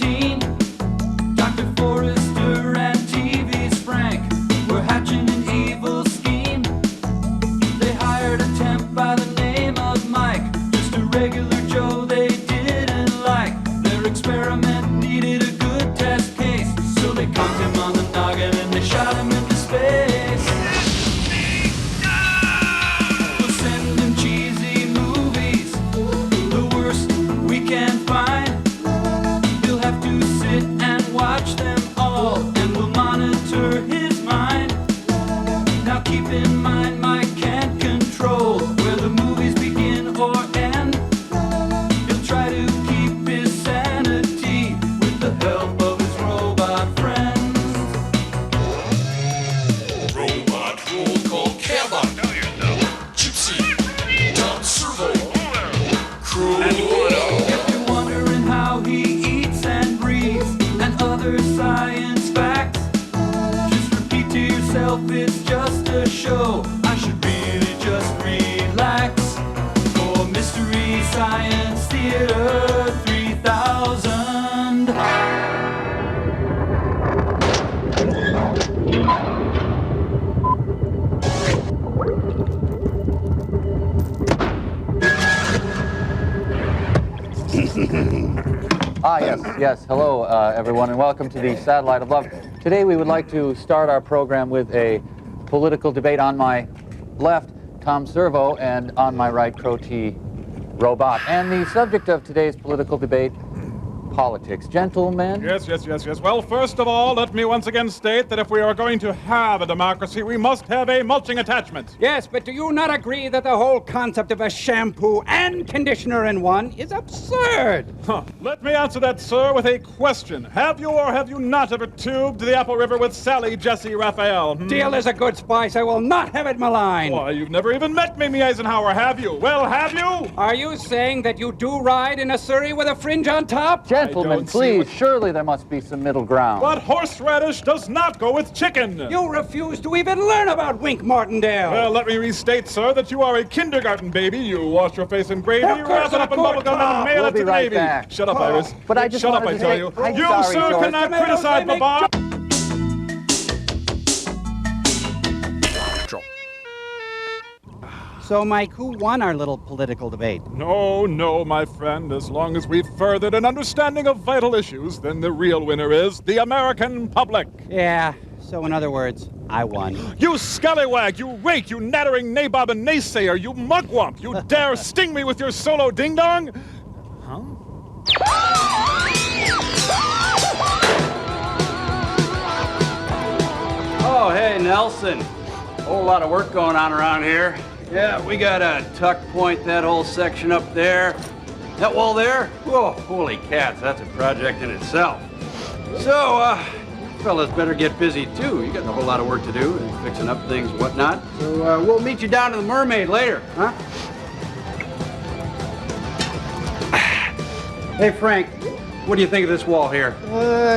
routine. Dr. Forrester and TV's Frank were hatching an evil scheme. They hired a temp by the name of Mike, just a regular Joe they didn't like. Their experiment needed a good test case, so they conked him on the noggin and they shot him into space. We'll send him cheesy movies, the worst we can find. He'll have to sit and watch them all, and we'll monitor his mind. Now keep in mind, Mike can't control where the movies begin or end. He'll try to keep his sanity with the help of his robot friends. Robot roll call Cabot, Gypsy, Tom Servo, Crew. If you're wondering how he eats and breathes and other science facts, just repeat to yourself it's just a show. I should really just relax. For Mystery Science Theater 3000. Yes. Hello, everyone, and welcome to the Satellite of Love. Today we would like to start our program with a political debate. On my left, Tom Servo, and on my right, Crow T. Robot. And the subject of today's political debate, politics. Gentlemen? Yes. Well, first of all, let me once again state that if we are going to have a democracy, we must have a mulching attachment. Yes, but do you not agree that the whole concept of a shampoo and conditioner in one is absurd? Let me answer that, sir, with a question. Have you or have you not ever tubed the Apple River with Sally Jesse Raphael? Deal is a good spice. I will not have it maligned. Why, you've never even met Mimi Eisenhower, have you? Well, have you? Are you saying that you do ride in a Surrey with a fringe on top? Gentlemen, don't see please, what- surely there must be some middle ground. But horseradish does not go with chicken. You refuse to even learn about Wink Martindale. Well, let me restate, sir, that you are a kindergarten baby. You wash your face in gravy, Of course, wrap it up in of course. bubblegum, and mail We'll it to be the right Navy. back. Shut up, Iris. But I just Shut up, wanted I to tell say- you. I'm You, sorry, sir, George. cannot Tomatoes, criticize they make Baba. So, Mike, who won our little political debate? No, my friend. As long as we've furthered an understanding of vital issues, then the real winner is the American public. Yeah, so in other words, I won. You scallywag, you rake, you nattering nabob and naysayer, you mugwump, you dare sting me with your solo ding-dong? Oh, hey, Nelson. Whole lot of work going on around here. Yeah, we gotta tuck point that whole section up there. That wall there? Whoa, holy cats, that's a project in itself. So, fellas better get busy too. You got a whole lot of work to do, and fixing up things, whatnot. So, we'll meet you down to the Mermaid later, huh? Hey, Frank, what do you think of this wall here?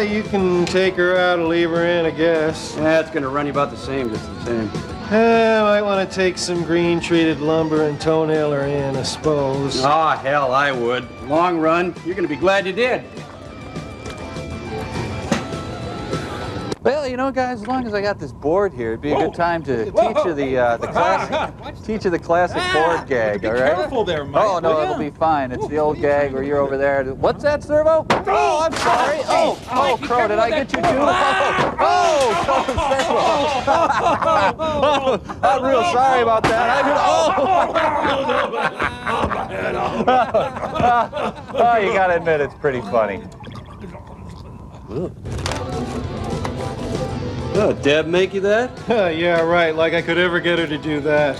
You can take her out or leave her in, I guess. Yeah, it's gonna run you about the same, just the same. Might want to take some green-treated lumber and toenail her in, I suppose. Oh, hell, I would. Long run, you're gonna be glad you did. Well, you know, guys, as long as I got this board here, it'd be a good time to teach you the classic board gag, all right? Careful there, Mike. Oh, no, will ya? it'll be fine. It's the old gag where you're over there. What's that, Servo? Oh, I'm sorry. Oh, Crow, did I get you too? Oh, I'm real sorry about that. Oh, you gotta admit, it's pretty funny. Oh, Deb make you that? Yeah, right, like I could ever get her to do that.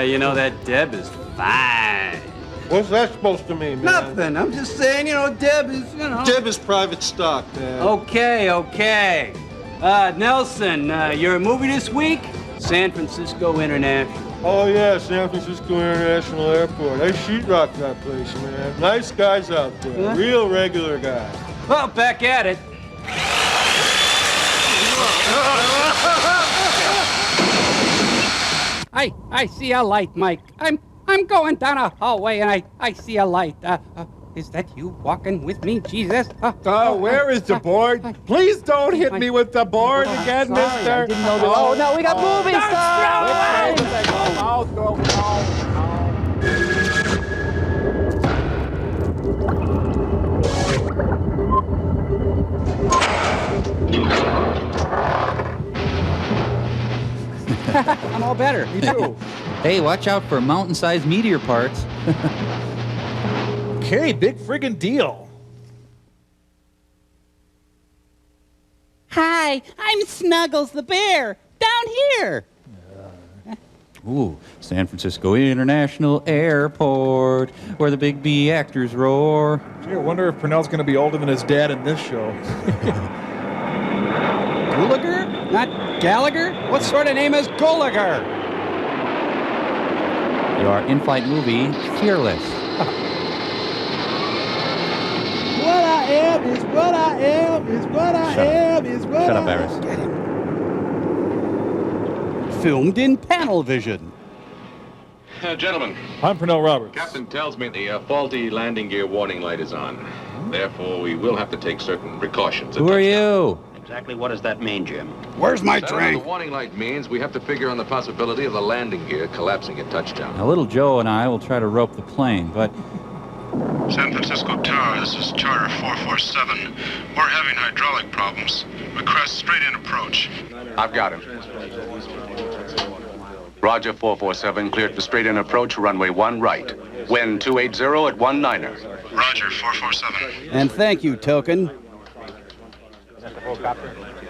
You know, that Deb is fine. What's that supposed to mean, man? Nothing. I'm just saying, you know, Deb is, you know. Deb is private stock, man. Okay. Nelson, your movie this week? San Francisco International. Oh, yeah, San Francisco International Airport. I sheetrocked that place, man. Nice guys out there. Huh? Real regular guys. Well, back at it. I see a light, Mike. I'm going down a hallway and I see a light. Is that you walking with me, Jesus? Where is the board? Please don't hit me with the board again, sorry, I mister. didn't know that- Oh, no, we got movie stars! I'm all better. Me too. Hey, watch out for mountain-sized meteor parts. Okay, big friggin' deal. Hi, I'm Snuggles the bear, down here. Ooh, San Francisco International Airport, where the big B actors roar. Gee, I wonder if Purnell's gonna be older than his dad in this show. Gulager? Not Gallagher? What sort of name is Gulager? Your in-flight movie, Fearless. What I am is what I am is what I am is what Shut up, I Iris. Filmed in panel vision. Gentlemen, I'm Purnell Roberts. Captain tells me the faulty landing gear warning light is on. Therefore, we will have to take certain precautions. Who are you? Exactly what does that mean, Jim? Where's my Whatever drink? the warning light means, we have to figure on the possibility of the landing gear collapsing at touchdown. Now, little Joe and I will try to rope the plane, but San Francisco Tower, this is Charter 447. We're having hydraulic problems. Request straight-in approach. I've got him. Roger 447, cleared for straight-in approach, runway 1 right. Wind 280 at 19er. Roger 447. And thank you, Token.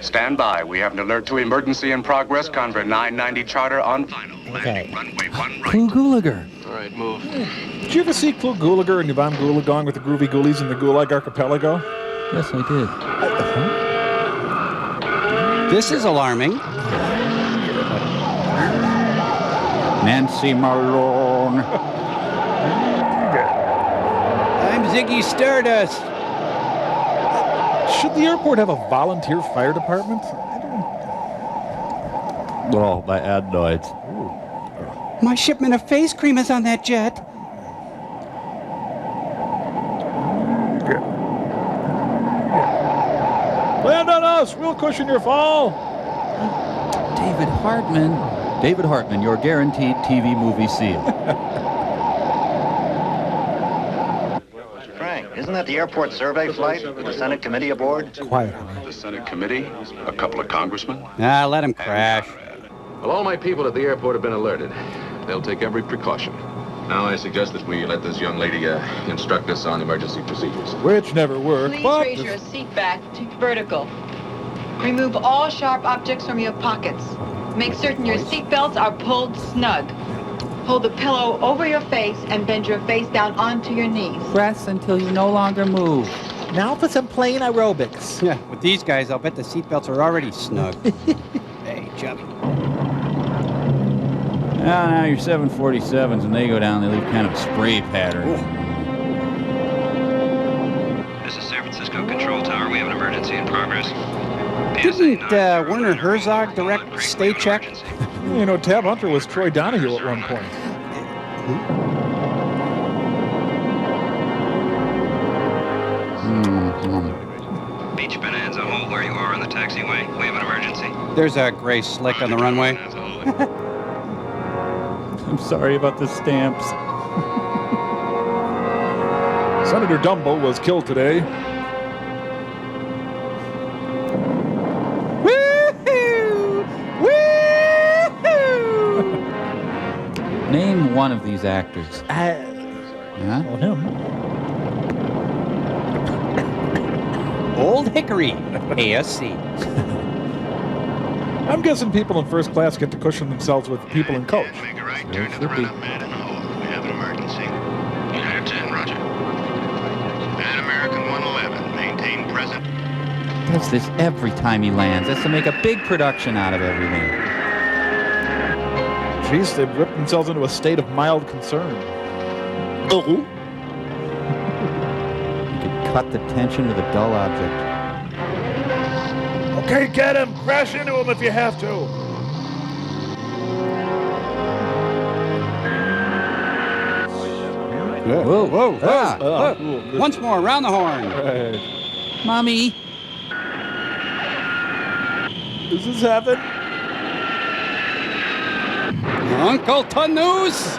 Stand by. We have an alert to emergency in progress. Convert 990 charter on final. Landing runway 1 right. Clue Gulager. All right, move. Did you ever see Klug Gulager and Yvonne Gulagang with the Groovy Ghoulies in the Gulag Archipelago? Yes, I did. This is alarming. Nancy Malone. I'm Ziggy Stardust. Should the airport have a volunteer fire department? Oh, my adenoids. My shipment of face cream is on that jet. Land on us! We'll cushion your fall! David Hartman. David Hartman, your guaranteed TV movie seal. Frank, isn't that the airport survey flight with the Senate committee aboard? Quiet. The Senate committee, a couple of congressmen. Let him crash. Well, all my people at the airport have been alerted. They'll take every precaution. Now I suggest that we let this young lady instruct us on emergency procedures. Which never worked, Please but... raise your seat back to vertical. Remove all sharp objects from your pockets. Make certain your seat belts are pulled snug. Hold the pillow over your face and bend your face down onto your knees. Press until you no longer move. Now for some plain aerobics. Yeah, with these guys, I'll bet the seatbelts are already snug. Hey, Chubby. Now your 747s, when they go down, they leave kind of a spray pattern. This is San Francisco Control Tower. We have an emergency in progress. Didn't Werner Herzog direct Stay Check? You know, Tab Hunter was Troy Donahue at one point. Beach Bonanza, hold where you are on the taxiway. We have an emergency. There's a gray slick on the runway. I'm sorry about the stamps. Senator Dumbo was killed today. Woo-hoo! Woo-hoo! Name one of these actors. Huh? Well, him. Old Hickory, ASC. I'm guessing people in first class get to cushion themselves with people in coach. Make a right turn to the right of man in the hole. We have an emergency. United 10, roger. Pan American 111, maintain present. Does this every time he lands. That's to make a big production out of everything. Jeez, they've whipped themselves into a state of mild concern. You could cut the tension with a dull object. Okay, get him! Crash into him if you have to! Whoa, whoa, Ah. look. Once more, around the horn. Right. Mommy. Does this happen? Uncle Tanus.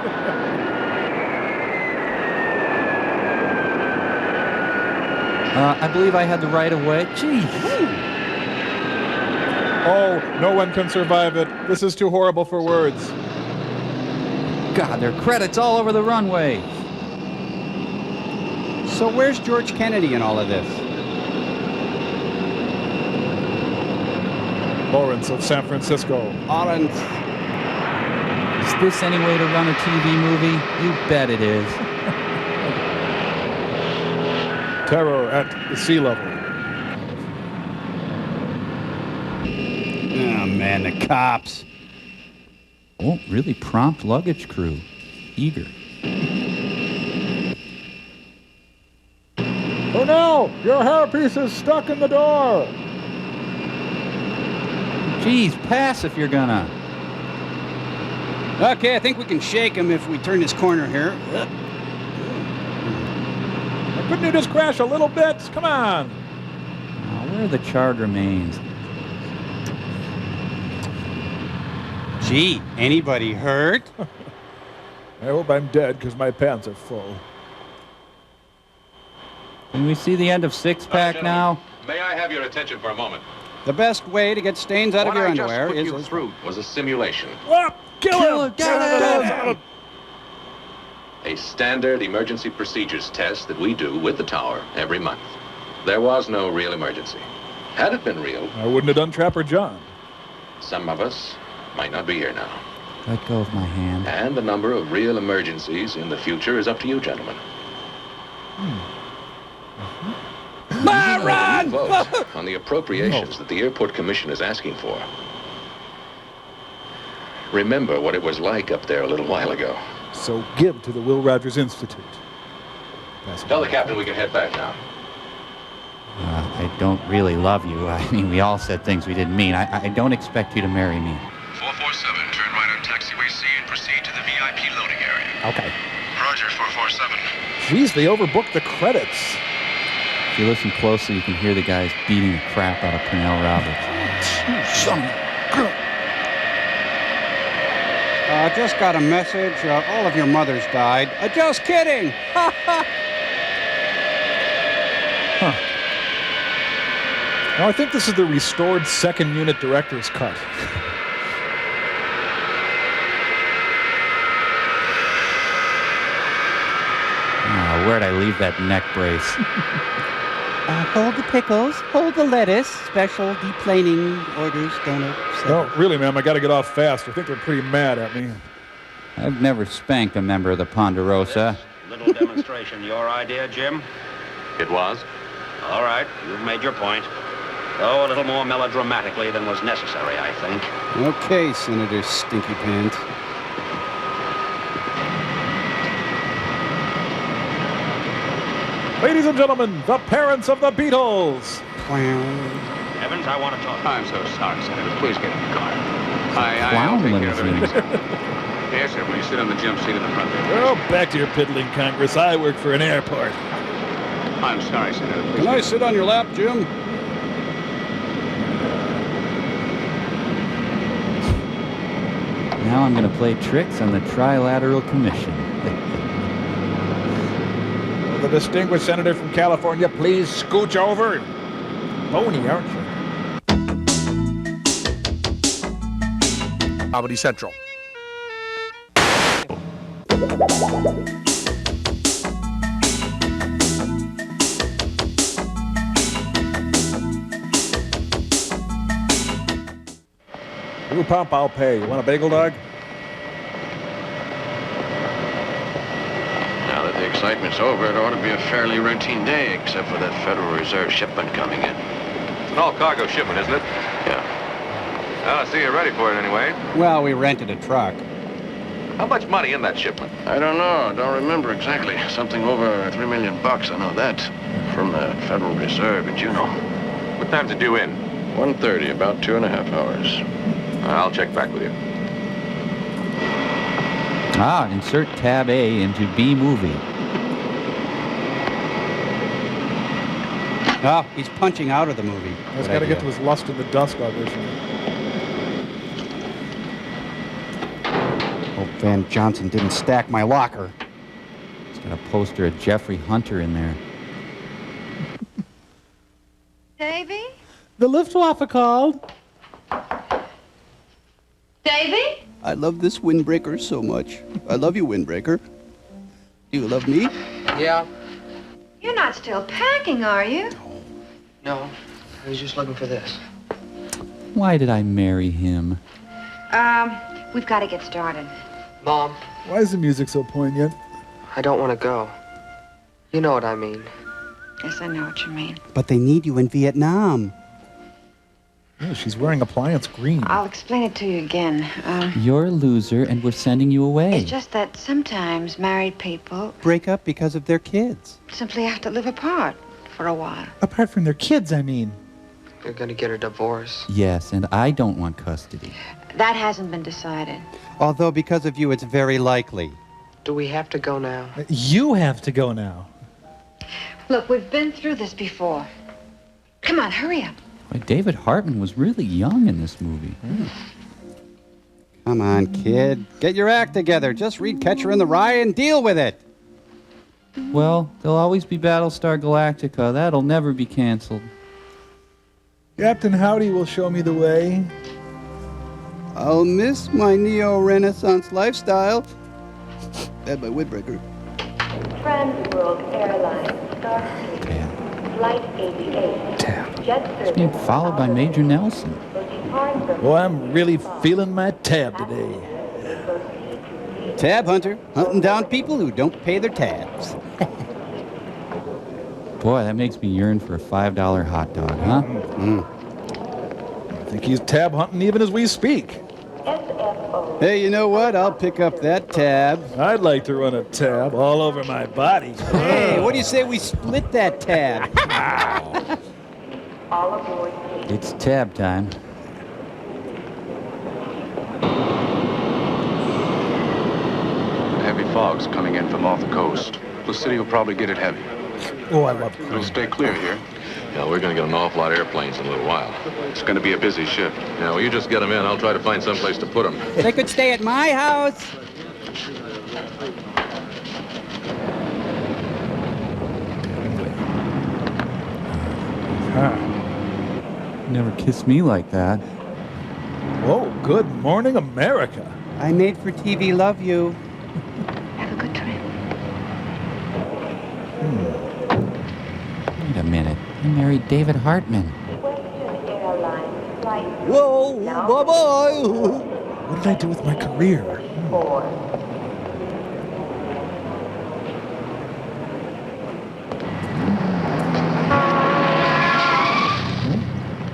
I believe I had the right of way. Jeez. Oh, no one can survive it. This is too horrible for words. God, there are credits all over the runway. So where's George Kennedy in all of this? Lawrence of San Francisco. Lawrence. Is this any way to run a TV movie? You bet it is. Terror at the sea level. Oh, man, the cops. Oh, really prompt luggage crew. Eager. Oh no! Your hairpiece is stuck in the door! Geez, pass if you're gonna. Okay, I think we can shake him if we turn this corner here. Couldn't you just crash a little bit? Come on! Where are the charred remains? Gee, anybody hurt? I hope I'm dead because my pants are full. Can we see the end of Six Pack now? May I have your attention for a moment? The best way to get stains out of your underwear What I just put is... you through was a simulation. Whoop! Kill him! Get him! A standard emergency procedures test that we do with the tower every month. There was no real emergency. Had it been real, I wouldn't have done Trapper John. some of us might not be here now. Let go of my hand. And the number of real emergencies in the future is up to you, gentlemen. Run! Vote on the appropriations that the Airport Commission is asking for. Remember what it was like up there a little while ago. So give to the Will Rogers Institute. Tell the captain we can head back now. I don't really love you. I mean, we all said things we didn't mean. I don't expect you to marry me. 447, turn right on taxiway C and proceed to the VIP loading area. Okay. Roger, 447. Jeez, they overbooked the credits. If you listen closely, you can hear the guys beating the crap out of Pernell Roberts. Just got a message. All of your mothers died. Just kidding. Now, I think this is the restored second unit director's cut. Where'd I leave that neck brace? Hold the pickles, hold the lettuce. Special deplaning orders don't upset. No, really, ma'am, I got to get off fast. I think they're pretty mad at me. I've never spanked a member of the Ponderosa. Little demonstration, your idea, Jim? It was? All right, you've made your point. Though a little more melodramatically than was necessary, I think. Okay, Senator Stinky Pants. Ladies and gentlemen, the parents of the Beatles. Evans, I want to talk. I'm so sorry, Senator. Please get in the car. I'll Clown take care of limousine. everything. Yes, sir. Will you sit on the jump seat in the front there? Well, back to your piddling Congress. I work for an airport. I'm sorry, Senator. Please Can I sit on your lap, Jim? Now I'm going to play tricks on the Trilateral Commission. Will the distinguished senator from California please scooch over? Bony, aren't you? Comedy Central. You pump, I'll pay. You want a bagel, dog? Now that the excitement's over, it ought to be a fairly routine day, except for that Federal Reserve shipment coming in. It's an all-cargo shipment, isn't it? Yeah. Well, I see you're ready for it anyway. Well, we rented a truck. How much money in that shipment? I don't know. I don't remember exactly. Something over $3 million, I know that. From the Federal Reserve in Juneau. What time's it due in? 1:30, about 2.5 hours. I'll check back with you. Insert tab A into B movie. Oh, he's punching out of the movie. He's got to get to his Lust in the Dusk audition. Hope Van Johnson didn't stack my locker. He's got a poster of Jeffrey Hunter in there. Davy? The Luftwaffe called. Davy? I love this windbreaker so much. I love you, windbreaker. Do you love me? Yeah. You're not still packing, are you? No. I was just looking for this. Why did I marry him? We've got to get started. Mom, Why is the music so poignant? I don't want to go. You know what I mean. Yes, I know what you mean. But they need you in Vietnam. Oh, she's wearing appliance green. I'll explain it to you again. You're a loser, and we're sending you away. It's just that sometimes married people Break up because of their kids. simply have to live apart for a while. Apart from their kids, I mean. They're gonna get a divorce. Yes, and I don't want custody. That hasn't been decided. Although because of you, it's very likely. Do we have to go now? You have to go now. Look, we've been through this before. Come on, hurry up. Boy, David Hartman was really young in this movie. Come on, kid. Get your act together. Just read Catcher in the Rye and deal with it. Well, there'll always be Battlestar Galactica. That'll never be canceled. Captain Howdy will show me the way. I'll miss my neo-Renaissance lifestyle. And my windbreaker. Trans World Airlines, Starfleet, Flight 88. Jet He's being followed by Major Nelson. Boy, I'm really feeling my tab today. Tab hunter, hunting down people who don't pay their tabs. Boy, that makes me yearn for a $5 hot dog, huh? I think he's tab hunting even as we speak. Hey, you know what? I'll pick up that tab. I'd like to run a tab all over my body. Hey, what do you say we split that tab? It's tab time. Heavy fog's coming in from off the coast. The city will probably get it heavy. Oh, I love it. It'll stay clear here. Yeah, we're going to get an awful lot of airplanes in a little while. It's going to be a busy shift. Now, well, you just get them in. I'll try to find someplace to put them. They could stay at my house. Never kissed me like that. Oh, good morning, America. I made for TV love you. Have a good trip. Wait a minute. I married David Hartman. Whoa, bye-bye. What did I do with my career?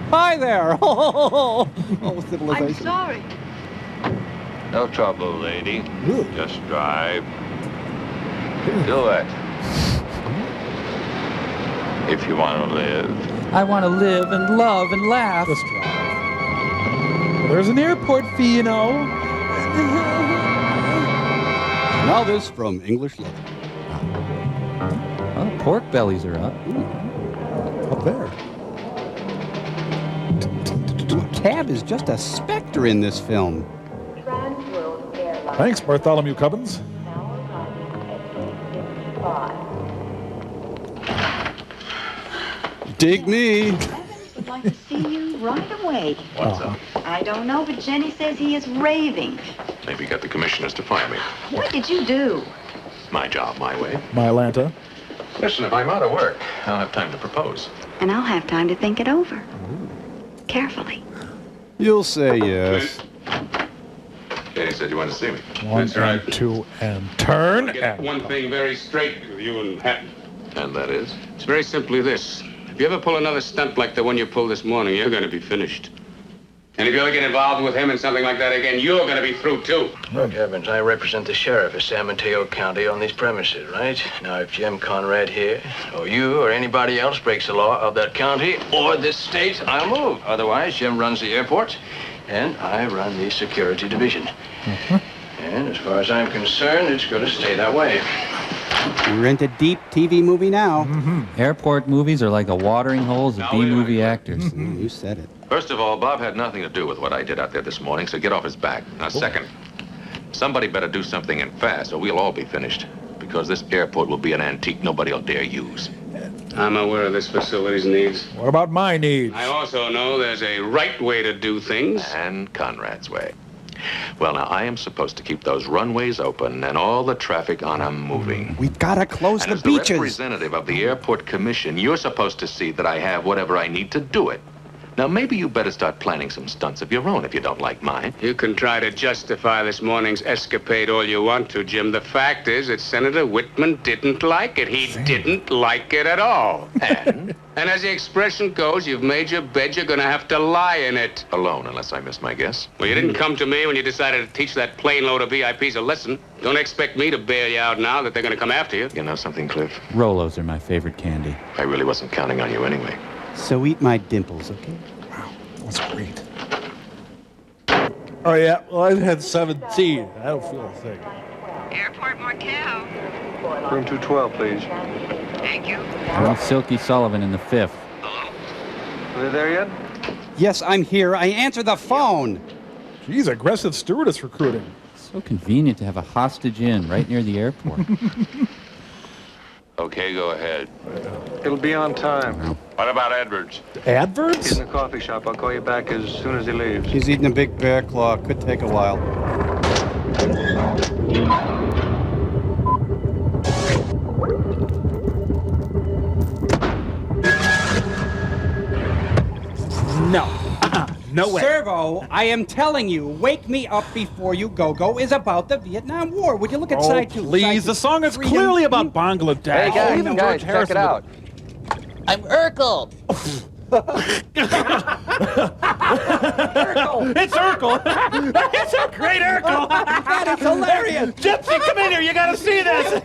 Hi there. Oh, I'm civilization. sorry. No trouble, lady. Ooh. Just drive. Do it. If you want to live. I want to live and love and laugh. Just drive. Well, there's an airport fee, you know. Now this from English Love. Well, pork bellies are up. Up there. Tab is just a specter in this film. Thanks, Bartholomew Cubbins. Dig me. Would like to see you right away. What's up? I don't know, but Jenny says he is raving. Maybe get the commissioners to fire me. What did you do? My job, my way. Mylanta. Listen, if I'm out of work, I'll have time to propose. And I'll have time to think it over. Carefully. You'll say yes. Katie said you wanted to see me. One, and two, and turn. Get And one thing very straight with you and Hatton. And that is? It's very simply this. If you ever pull another stunt like the one you pulled this morning, you're going to be finished. And if you ever get involved with him in something like that again, you're going to be through, too. Look, Evans, I represent the sheriff of San Mateo County on these premises, right? Now, if Jim Conrad here, or you, or anybody else breaks the law of that county or this state, I'll move. Otherwise, Jim runs the airport, and I run the security division. And as far as I'm concerned, it's going to stay that way. We're into deep TV movie now. Airport movies are like the watering holes of B-movie actors. You said it. First of all, Bob had nothing to do with what I did out there this morning, so get off his back. Now, second, somebody better do something and fast, or we'll all be finished. Because this airport will be an antique nobody will dare use. I'm aware of this facility's needs. What about my needs? I also know there's a right way to do things. And Conrad's way. Well, now, I am supposed to keep those runways open and all the traffic on them moving. We've got to close And the as beaches. the representative of the Airport Commission, you're supposed to see that I have whatever I need to do it. Now, maybe you better start planning some stunts of your own if you don't like mine. You can try to justify this morning's escapade all you want to, Jim. The fact is that Senator Whitman didn't like it. He didn't like it at all. And? And as the expression goes, you've made your bed, you're gonna have to lie in it. Alone, unless I miss my guess. Well, you didn't come to me when you decided to teach that plane load of VIPs a lesson. Don't expect me to bail you out now that they're gonna come after you. You know something, Cliff? Rolos are my favorite candy. I really wasn't counting on you anyway. So eat my dimples, okay? Wow, that's great. Oh, yeah, well, I've had 17. I don't feel a thing. Airport Markel. Room 212, please. Thank you. I want Silky Sullivan in the 5th. Are they there yet? Yes, I'm here. I answer the phone. Geez, aggressive stewardess recruiting. So convenient to have a hostage inn right near the airport. Okay, go ahead. It'll be on time. What about Edwards? Adverts? He's in the coffee shop. I'll call you back as soon as he leaves. He's eating a big bear claw. Could take a while. No. No way. Servo, I am telling you, Wake Me Up Before You Go is about the Vietnam War. Would you look at side 2? Please, the song is clearly about Bangladesh. Hey, guys, Even guys, George check it Harrison out. I'm Urkel. Urkel. It's Urkel. It's a great Urkel. That is hilarious. Gypsy, come in here. You got to see this.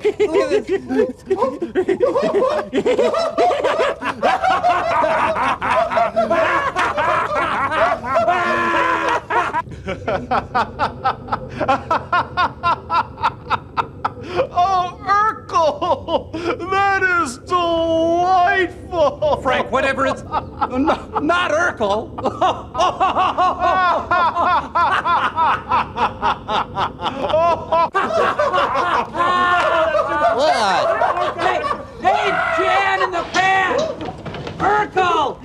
Oh, Urkel! That is delightful! Frank, whatever it's... not Urkel. What? Hey, Jan in the pan! Urkel!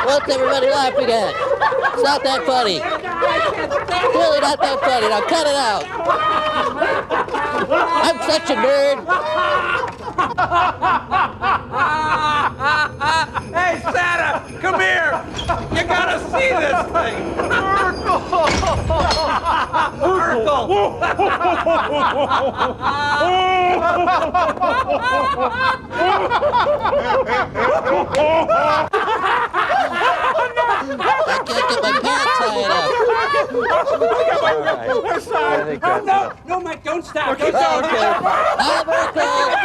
What's everybody laughing at? It's not that funny. Really not that funny. Now cut it out. I'm such a nerd. Hey, Santa, come here. You gotta see this thing. Urkel! I can't get my pants tied up. No, Mike, don't stop. Okay. Don't stop. I'm Urkel.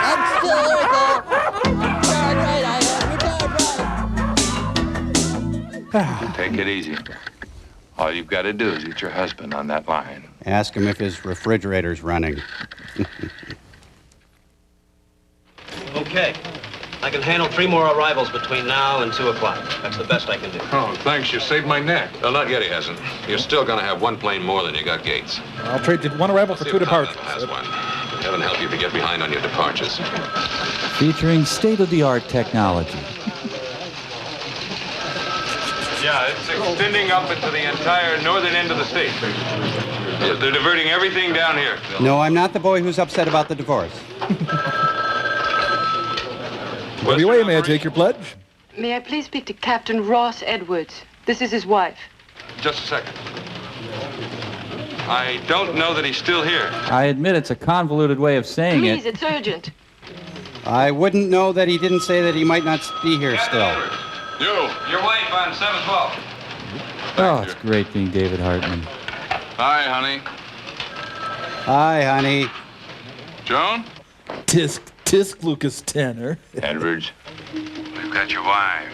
I'm still Urkel. Darn right I am. You're darn right. Take it easy. All you've got to do is get your husband on that line. Ask him if his refrigerator's running. Okay. I can handle 3 more arrivals between now and 2 o'clock. That's the best I can do. Oh, thanks. You saved my neck. Well, not yet, he hasn't. You're still going to have 1 plane more than you got gates. I'll trade you 1 arrival for 2 departures. Has one. Heaven help you if you get behind on your departures. Featuring state-of-the-art technology. Yeah, it's extending up into the entire northern end of the state. They're diverting everything down here. No, I'm not the boy who's upset about the divorce. WA, may I take your pledge? May I please speak to Captain Ross Edwards? This is his wife. Just a second. I don't know that he's still here. I admit it's a convoluted way of saying Please, it. it's urgent. I wouldn't know that he didn't say that he might not be here still. Your wife on 712. Oh, it's great being David Hartman. Hi, honey. Hi, honey. Joan? Tisk Lucas Tanner. Edwards. We've got your wife.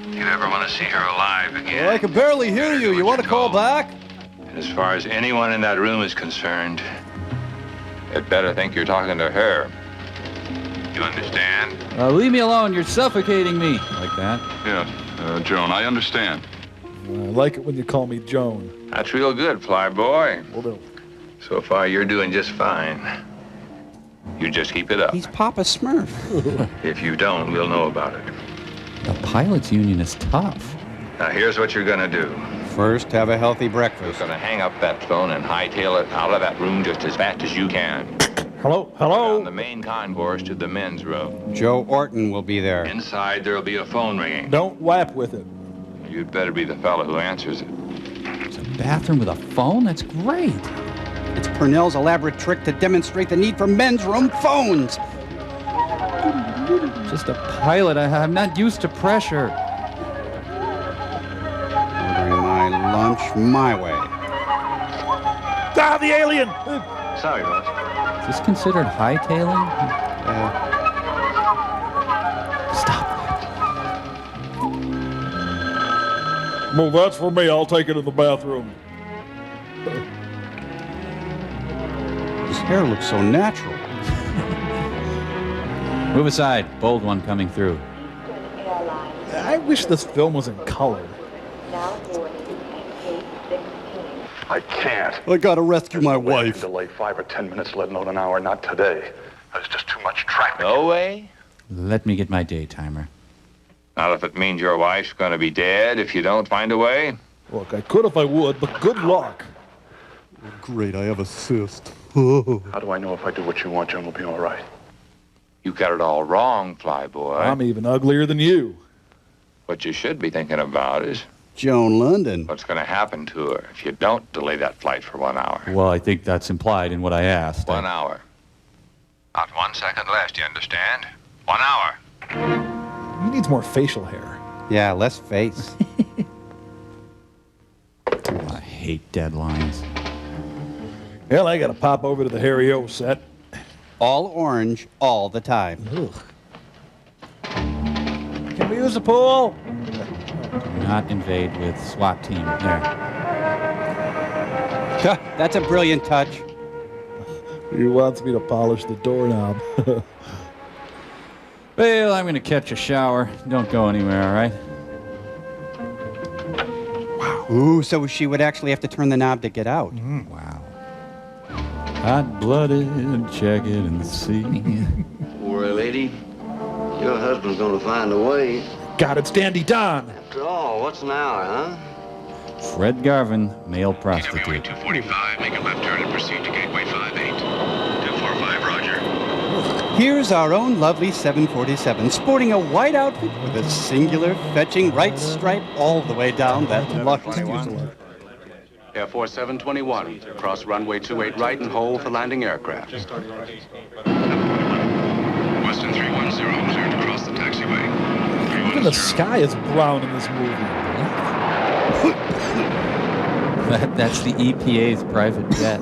You ever want to see her alive again? Well, I can barely hear you. You want to call back? And as far as anyone in that room is concerned, You'd better think you're talking to her. You understand? Leave me alone. You're suffocating me. Like that. Yes, Joan, I understand. I like it when you call me Joan. That's real good, Flyboy. Well, no. So far, you're doing just fine. You just keep it up. He's Papa Smurf. If you don't, we'll know about it. The pilots union is tough. Now, here's what you're gonna do. First, have a healthy You're breakfast. gonna hang up that phone and hightail it out of that room just as fast as you can. Hello? On the main concourse to the men's room. Joe Orton will be there. Inside, there'll be a phone ringing. Don't whap with it. You'd better be the fellow who answers it. It's a bathroom with a phone? That's great. It's Purnell's elaborate trick to demonstrate the need for men's room phones. Just a pilot. I'm not used to pressure. Ordering my lunch my way. Ah, the alien! Sorry, Ross. Is this considered hightailing? Stop. Well, that's for me. I'll take it to the bathroom. His hair looks so natural. Move aside. Bold one coming through. I wish this film was in color. I can't. I gotta rescue my I can wife. delay 5 or 10 minutes, let alone an hour. Not today. There's just too much traffic. No way? Let me get my day timer. Not if it means your wife's gonna be dead if you don't find a way. Look, I could if I would, but good luck. Great, I have a cyst. How do I know if I do what you want, Jim will be all right? You got it all wrong, Flyboy. I'm even uglier than you. What you should be thinking about is Joan London. what's gonna happen to her if you don't delay that flight for 1 hour. Well, I think that's implied in what I asked. 1 hour. Not 1 second less, you understand? 1 hour. He needs more facial hair. Yeah, less face. I hate deadlines. Well, I gotta pop over to the Harry O set. All orange, all the time. Ugh. Can we use the pool? Do not invade with SWAT team. There. That's a brilliant touch. He wants me to polish the doorknob. Well, I'm going to catch a shower. Don't go anywhere, all right? Ooh, so she would actually have to turn the knob to get out. Wow. Hot-blooded, check it and see. Worry, lady. Your husband's gonna find a way. God, it's Dandy Don. After all, what's an hour, huh? Fred Garvin, male prostitute. 245, make a left turn and proceed to Gateway 58. 245, roger. Here's our own lovely 747, sporting a white outfit with a singular fetching right stripe all the way down that lucky. Air Force 721, cross runway 28 right and hold for landing aircraft. Western 310, turn to cross the taxiway. Even the sky is brown in this movie. That's the EPA's private jet.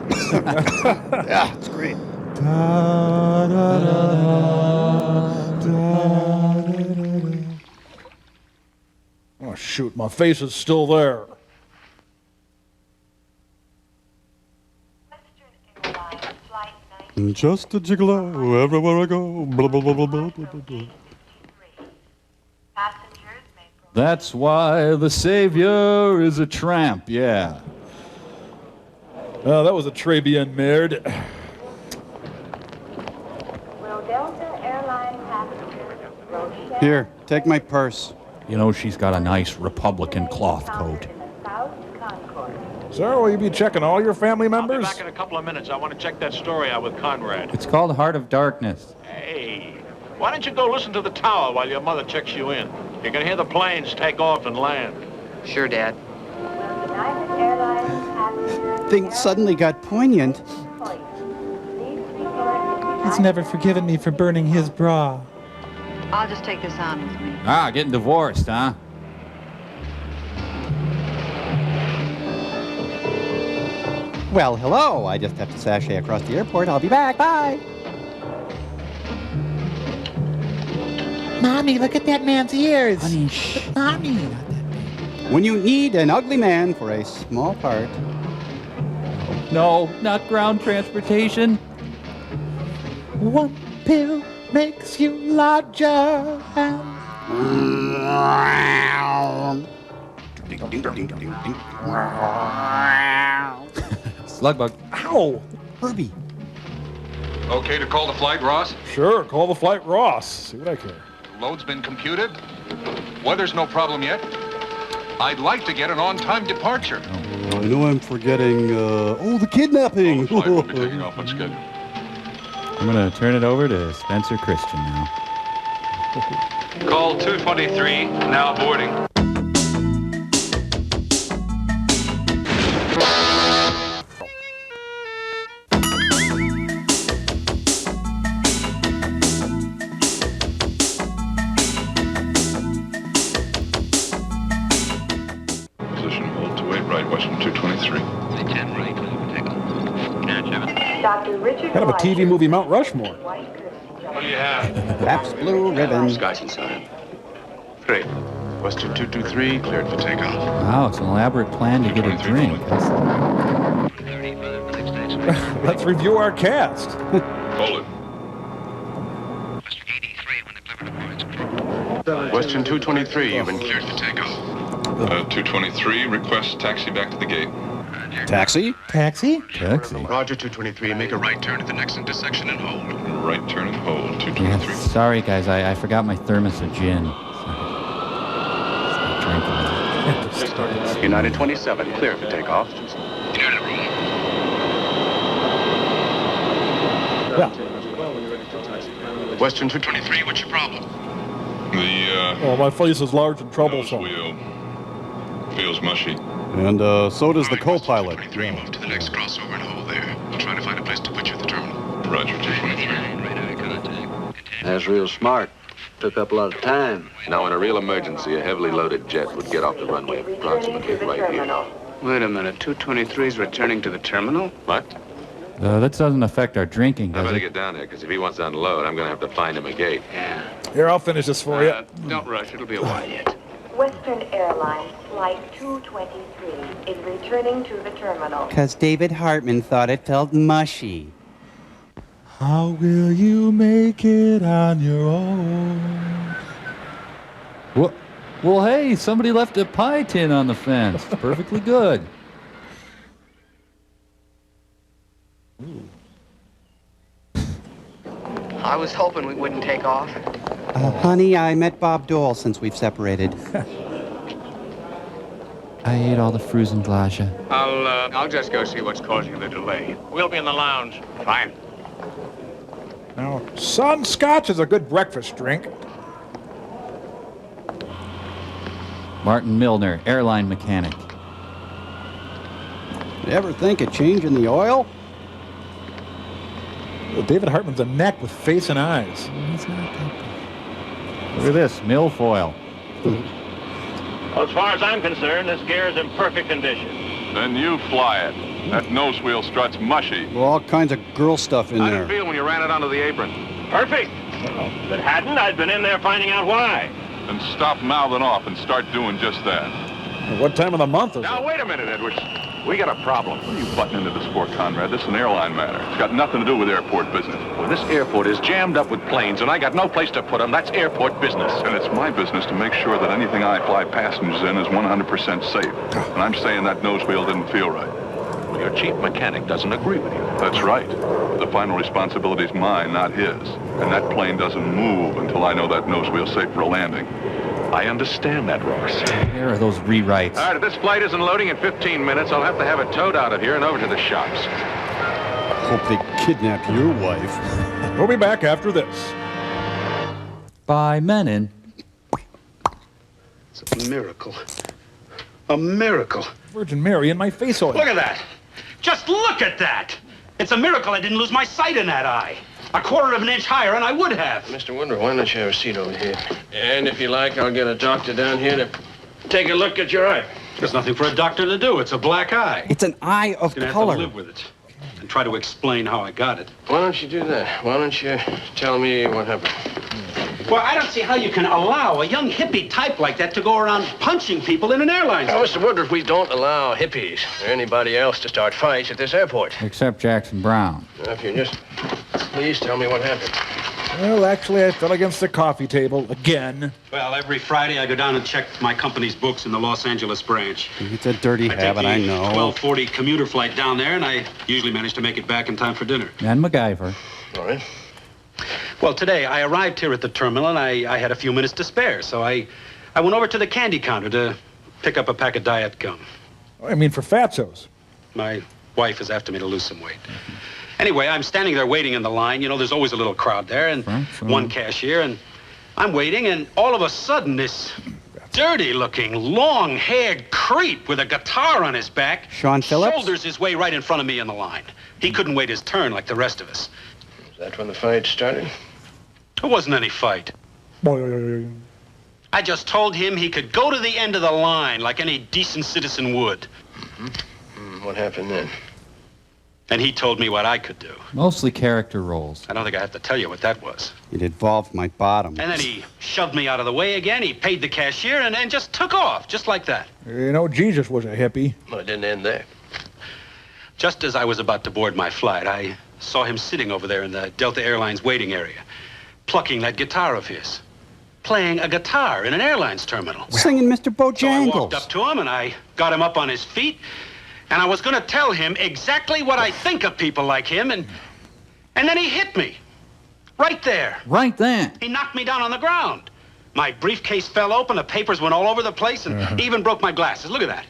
Yeah, it's great. Oh, shoot, my face is still there. Just a gigolo everywhere I go. Blah, blah, blah, blah, blah, blah, blah. That's why the Savior is a tramp, yeah. Oh, that was a très bien merde. Here, take my purse. You know, she's got a nice Republican cloth coat. Sir, will you be checking all your family I'll be members? back in a couple of minutes. I want to check that story out with Conrad. It's called Heart of Darkness. Hey, why don't you go listen to the tower while your mother checks you in? You can hear the planes take off and land. Sure, Dad. Things suddenly got poignant. He's never forgiven me for burning his bra. I'll just take this on with me. Ah, getting divorced, huh? Well, hello. I just have to sashay across the airport. I'll be back. Bye. Mommy, look at that man's ears. Honey, shh. Mommy. When you need an ugly man for a small part. No, not ground transportation. One pill makes you larger and... Slugbug. Ow! Herbie. Okay to call the flight, Ross? Sure, call the flight Ross. See what I care. Load's been computed. Weather's no problem yet. I'd like to get an on-time departure. I know I'm forgetting, the kidnapping. The flight will be taking off on schedule. I'm going to turn it over to Spencer Christian now. Call 223, now boarding. Position hold to 8 right, Western 223. 10 right, clear for takeoff. Catch 7. Dr. Richard Kind of a TV movie Mount Rushmore. What do you have? Perhaps blue ribbon. Skies inside. 3. Western 223, cleared for takeoff. Wow, it's an elaborate plan to get a drink. Let's review our cast. Hold it. Western 223, you've been cleared for takeoff. 223, request taxi back to the gate. Taxi? Taxi? Taxi. Roger, 223, make a right turn at the next intersection and hold. Right turn and hold, Yeah, 223. sorry, guys. I forgot my thermos of gin. United 27, clear for takeoff. United room. Western 223, what's your problem? Oh, my face is large and troublesome. Wheel feels mushy. And so does the co-pilot. 23, move to the next crossover and hold there. We'll try to find a place to put you at the terminal. Roger, 223. Radar contact. That's real smart. Took up a lot of time. Now, in a real emergency, a heavily loaded jet would get off the runway approximately right here. Wait a minute, 223's returning to the terminal? What? That doesn't affect our drinking, I does better it? get down there, because if he wants to unload, I'm going to have to find him a gate. Yeah. Here, I'll finish this for you. Don't rush, it'll be a while yet. Western Airlines Flight 223 is returning to the terminal. Because David Hartman thought it felt mushy. How will you make it on your own? Well, hey, somebody left a pie tin on the fence. It's perfectly good. I was hoping we wouldn't take off. Honey, I met Bob Dole since we've separated. I ate all the Frusenglasche. I'll just go see what's causing the delay. We'll be in the lounge. Fine. Now, sun scotch is a good breakfast drink. Martin Milner, airline mechanic. You ever think of changing the oil? Well, David Hartman's a neck with face and eyes. He's not that bad. Look at this, milfoil. Well, as far as I'm concerned, this gear is in perfect condition. Then you fly it. That nose wheel strut's mushy. Well, all kinds of girl stuff in How did there. it feel when you ran it onto the apron? Perfect. If it hadn't, I'd been in there finding out why. Then stop mouthing off and start doing just that. What time of the month is Now, it? wait a minute, Edwards. We got a problem. What are you butting into this for, Conrad? This is an airline matter. It's got nothing to do with airport business. Well, this airport is jammed up with planes, and I got no place to put them. That's airport business. And it's my business to make sure that anything I fly passengers in is 100% safe. And I'm saying that nose wheel didn't feel right. Well, your chief mechanic doesn't agree with you. That's right. The final responsibility is mine, not his. And that plane doesn't move until I know that nose wheel's safe for a landing. I understand that, Ross. There are those rewrites. All right, if this flight isn't loading in 15 minutes, I'll have to have it towed out of here and over to the shops. Hope they kidnapped your wife. We'll be back after this. By Menon. It's a miracle. A miracle. Virgin Mary in my face oil. Look at that. Just look at that. It's a miracle I didn't lose my sight in that eye. A quarter of an inch higher, and I would have. Mr. Woodward, why don't you have a seat over here? And if you like, I'll get a doctor down here to take a look at your eye. There's nothing for a doctor to do. It's a black eye. It's an eye of Gonna color. have to live with it and try to explain how I got it. Why don't you do that? Why don't you tell me what happened? Well, I don't see how you can allow a young hippie type like that to go around punching people in an airline. Oh, Mr. Woodruff, we don't allow hippies or anybody else to start fights at this airport. Except Jackson Brown. If you just Please tell me what happened. Well, actually, I fell against the coffee table again. Well, every Friday I go down and check my company's books in the Los Angeles branch. It's a dirty habit, I know. 12:40 commuter flight down there, and I usually manage to make it back in time for dinner. And MacGyver. All right. Well, today I arrived here at the terminal, and I had a few minutes to spare, so I went over to the candy counter to pick up a pack of Diet Gum. I mean, for Fatso's. My wife is after me to lose some weight. Anyway, I'm standing there waiting in the line. You know, there's always a little crowd there, and one cashier, and I'm waiting, and all of a sudden, this dirty-looking, long-haired creep with a guitar on his back Sean Phillips? shoulders his way right in front of me in the line. He couldn't wait his turn like the rest of us. Is that when the fight started? It wasn't any fight. I just told him he could go to the end of the line like any decent citizen would. What happened then? And he told me what I could do. Mostly character roles. I don't think I have to tell you what that was. It involved my bottom. And then he shoved me out of the way again. He paid the cashier and just took off, just like that. You know, Jesus was a hippie. Well, it didn't end there. Just as I was about to board my flight, I saw him sitting over there in the Delta Airlines waiting area, plucking that guitar of his, playing a guitar in an airlines terminal. Singing Mr. Bojangles. So I walked up to him and I got him up on his feet, and I was going to tell him exactly what I think of people like him, and then he hit me. Right there. Right there. He knocked me down on the ground. My briefcase fell open, the papers went all over the place, and he even broke my glasses. Look at that.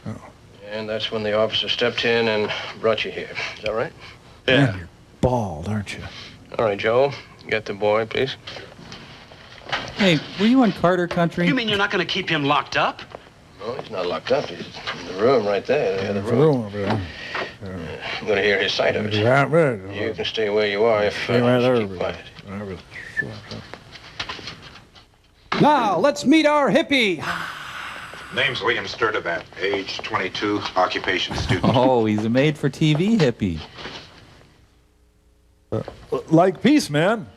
And that's when the officer stepped in and brought you here. Is that right? Yeah. Man, you're bald, aren't you? All right, Joel. Get the boy, please. Hey, were you in Carter Country? You mean you're not going to keep him locked up? No, he's not locked up. He's in the room right there. The other The room. room over there. I'm going to hear his side of it. Yeah, right. You can stay where you are if Stay right there. keep quiet. Now, let's meet our hippie. Name's William Sturtevant, age 22, occupation student. Oh, he's a made-for-TV hippie. Like peace, man.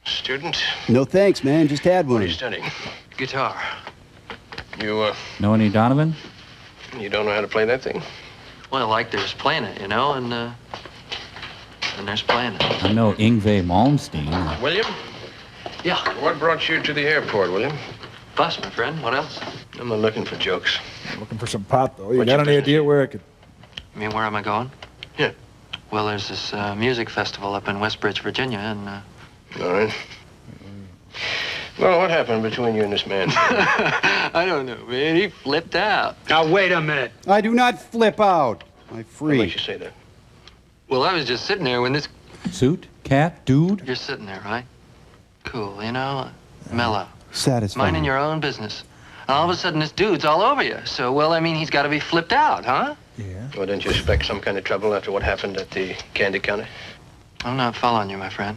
Student? No thanks, man. Just had What one. are you studying? Guitar. You, Know any Donovan? you don't know how to play that thing? Well, like there's playing it, you know, and there's playing it. I know Yngwie Malmsteen. William? Yeah. What brought you to the airport, William? Bus, my friend. What else? I'm not looking for jokes. I'm looking for some pot, though. You What's got your any idea where I could... You mean, where am I going? Yeah. Well, there's this music festival up in Westbridge, Virginia, and... All right. Well, what happened between you and this man? I don't know, man. He flipped out. Now, wait a minute. I do not flip out. I What freak. makes you say that? Well, I was just sitting there when this... Suit? Cat? Dude? You're sitting there, right? Cool, you know? Mellow. Satisfying. Minding your own business. And all of a sudden, this dude's all over you. So, well, I mean, he's got to be flipped out, huh? Yeah. Well, didn't you expect some kind of trouble after what happened at the candy counter? I'm not following you, my friend.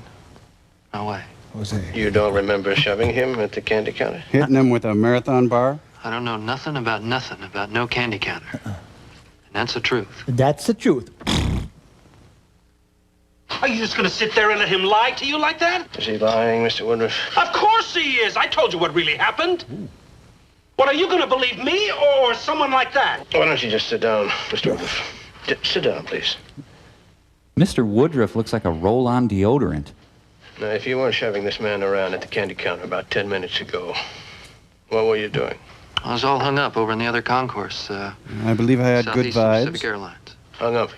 No way. Jose. You don't remember shoving him at the candy counter? Hitting him with a marathon bar? I don't know nothing about no candy counter. And that's the truth. That's the truth. Are you just going to sit there and let him lie to you like that? Is he lying, Mr. Woodruff? Of course he is. I told you what really happened. What, are you going to believe me or someone like that? Why don't you just sit down, Mr. Woodruff? Sit down, please. Mr. Woodruff looks like a roll-on deodorant. Now, if you weren't shoving this man around at the candy counter about 10 minutes ago, what were you doing? I was all hung up over in the other concourse. I believe I had good vibes. Pacific Airlines. Hung up?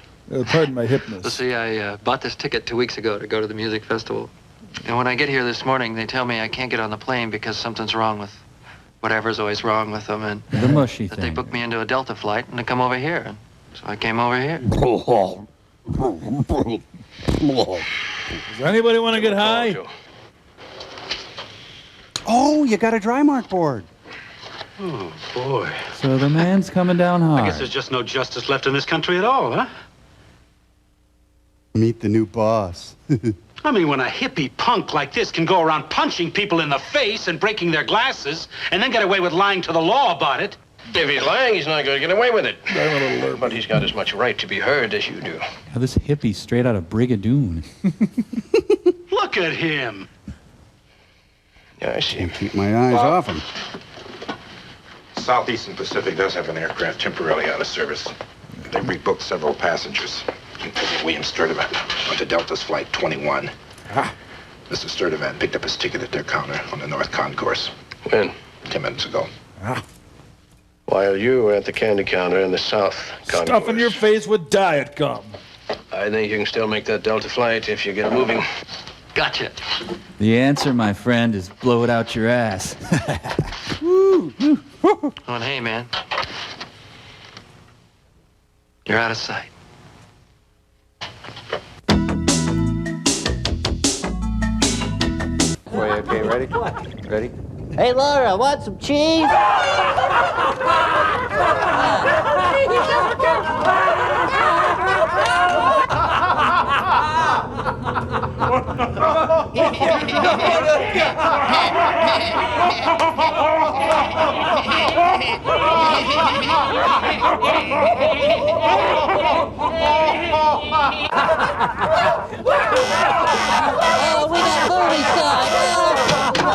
Pardon my hipness. Well, see, I bought this ticket 2 weeks ago to go to the music festival. And when I get here this morning, they tell me I can't get on the plane because something's wrong with whatever's always wrong with them. And The mushy that they thing. booked me into a Delta flight and to come over here. And so I came over here. Does anybody want to get high? Oh, you got a dry mark board. Oh, boy. So the man's coming down hard. I guess there's just no justice left in this country at all, huh? Meet the new boss. I mean, when a hippie punk like this can go around punching people in the face and breaking their glasses and then get away with lying to the law about it. If he's lying, he's not going to get away with it. But he's got as much right to be heard as you do. Now, this hippie straight out of Brigadoon. Look at him. Yeah, I see him. Keep my eyes off him. Southeastern Pacific does have an aircraft temporarily out of service. They rebooked several passengers. William Sturdivant went to Delta's Flight 21. Mr. Sturdivant picked up his ticket at their counter on the North Concourse. When? 10 minutes ago. While you were at the candy counter in the South Concourse. Stuffing your face with diet gum. I think you can still make that Delta flight if you get moving. Gotcha. The answer, my friend, is blow it out your ass. Oh, and hey, man. You're out of sight. Okay, ready? Ready? Hey, Laura, want some cheese? Oh, we got movie side.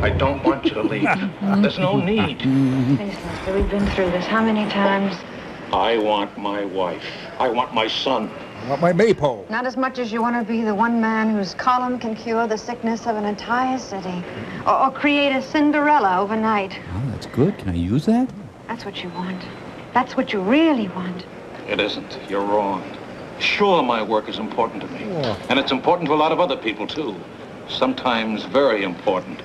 I don't want you to leave. There's no need. Please, Lester, we've been through this how many times? I want my wife. I want my son. I want my maypole. Not as much as you want to be the one man whose column can cure the sickness of an entire city. Or create a Cinderella overnight. Oh, that's good. Can I use that? That's what you want. That's what you really want. It isn't. You're wrong. Sure, my work is important to me. And it's important to a lot of other people, too. Sometimes very important.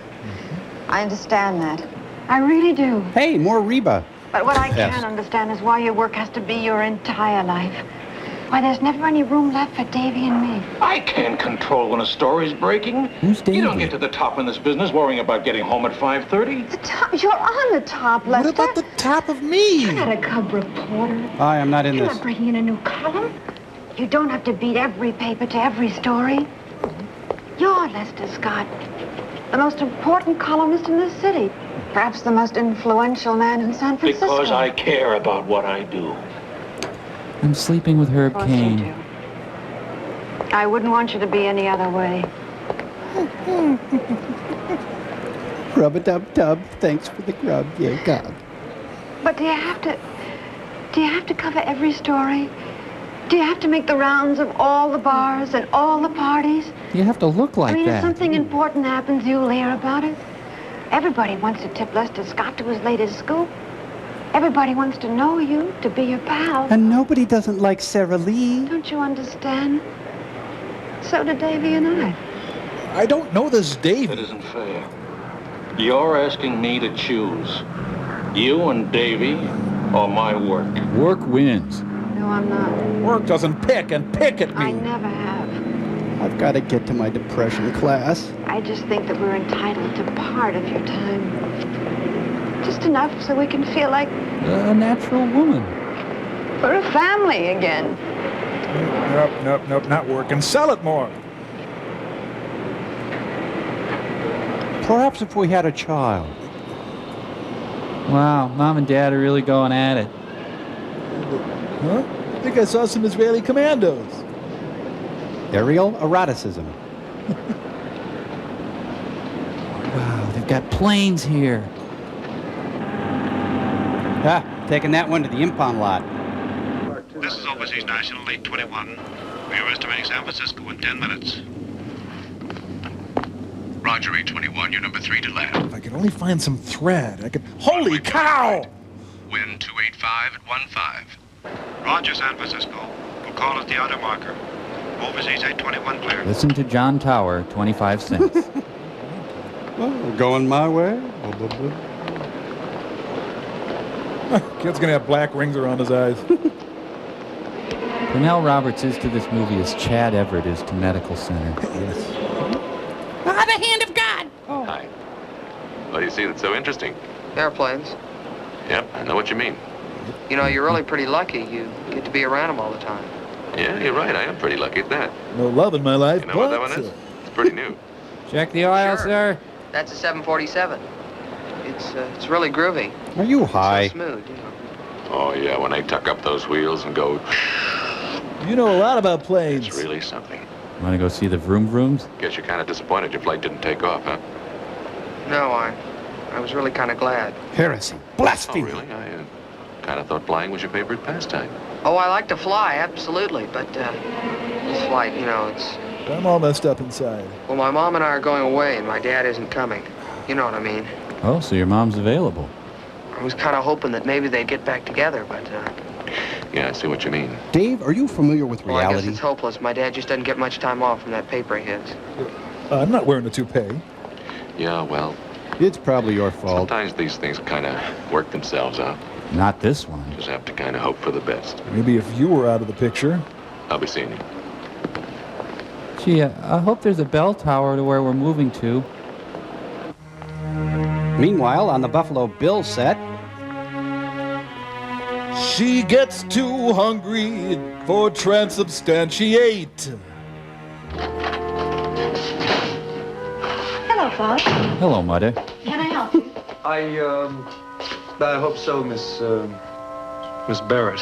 I understand that. I really do. Hey, more Reba. But what I Yes. can't understand is why your work has to be your entire life. Why there's never any room left for Davy and me. I can't control when a story's breaking. Who's Davy? You don't get to the top in this business worrying about getting home at 5:30. You're on the top, Lester. What about the top of me? You're not a cub reporter. Hi, I'm not in You're this. not bringing in a new column. You don't have to beat every paper to every story. You're Lester Scott, the most important columnist in this city. Perhaps the most influential man in San Francisco. Because I care about what I do. I'm sleeping with Herb Of course you Kane. do. I wouldn't want you to be any other way. Rub-a-dub-dub. Thanks for the grub. Yeah, God. But do you have to cover every story? Do you have to make the rounds of all the bars and all the parties? You have to look like I mean, if that. something important happens, you'll hear about it. Everybody wants to tip Lester Scott to his latest scoop. Everybody wants to know you, to be your pal. And nobody doesn't like Sarah Lee. Don't you understand? So do Davy and I. I don't know this Davy. It isn't fair. You're asking me to choose. You and Davy or my work. Work wins. No, I'm not. Work doesn't pick and pick at me. I never have. I've got to get to my depression class. I just think that we're entitled to part of your time. Just enough so we can feel like A natural woman. we're a family again. Nope, not working. Sell it more. Perhaps if we had a child. Wow, Mom and Dad are really going at it. Huh? I think I saw some Israeli commandos. Aerial eroticism. Wow, they've got planes here. Ah, taking that one to the impound lot. This is Overseas National 821. We are estimating San Francisco in 10 minutes. Roger, 821. You're number 3 to land. If I could only find some thread, I could... Holy cow! Wind 285 at 15. Roger, San Francisco. We'll call it the outer marker. Overseas 821 clear. Listen to John Tower, 25 cents. Well, going my way. Kid's gonna have black rings around his eyes. Pernell Roberts is to this movie as Chad Everett is to Medical Center. Yes. Ah, the hand of God! Hi. What do you see that's so interesting? Airplanes. Yep, I know what you mean. You know, you're really pretty lucky. You get to be around them all the time. Yeah, you're right. I am pretty lucky at that. No love in my life. You know what that one is? It's pretty new. Check the oil, Sure. sir. That's a 747. It's really groovy. Are you high? So smooth, you know. Oh, yeah, when I tuck up those wheels and go... You know a lot about planes. It's really something. Want to go see the Vroom Vrooms? Guess you're kind of disappointed your flight didn't take off, huh? No, I was really kind of glad. Heresy. Oh, Blasphemy. really? I kind of thought flying was your favorite pastime. Oh, I like to fly, absolutely, but this flight, you know, it's... I'm all messed up inside. Well, my mom and I are going away, and my dad isn't coming. You know what I mean. Oh, so your mom's available. I was kind of hoping that maybe they'd get back together, but... Yeah, I see what you mean. Dave, are you familiar with Well, I guess reality? it's hopeless. My dad just doesn't get much time off from that paper of his. I'm not wearing a toupee. Yeah, well, It's probably your fault. sometimes these things kind of work themselves out. Not this one. Just have to kind of hope for the best. Maybe if you were out of the picture. I'll be seeing you. Gee, I hope there's a bell tower to where we're moving to. Meanwhile, on the Buffalo Bill set, She gets too hungry for transubstantiate. Hello, Father. Hello, Mother. Can I help you? I hope so, Miss Barrett.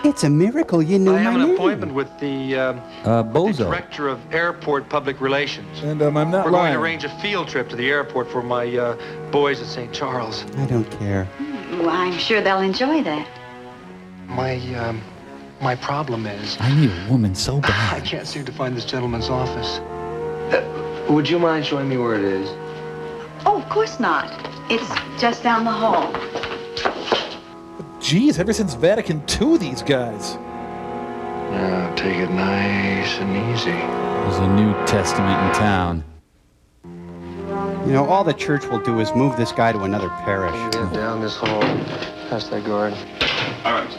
it's a miracle you knew I have my an name. appointment with the Bozo. director of airport public relations. And I'm not We're lying. going to arrange a field trip to the airport for my boys at St. Charles. I don't care. Well, I'm sure they'll enjoy that. My problem is I need a woman so I bad. can't seem to find this gentleman's office. Would you mind showing me where it is? Oh, of course not. It's just down the hall. Geez, ever since Vatican II, these guys. Now, take it nice and easy. There's a New Testament in town. You know, all the church will do is move this guy to another parish. Get down this hall, past that guard. All right.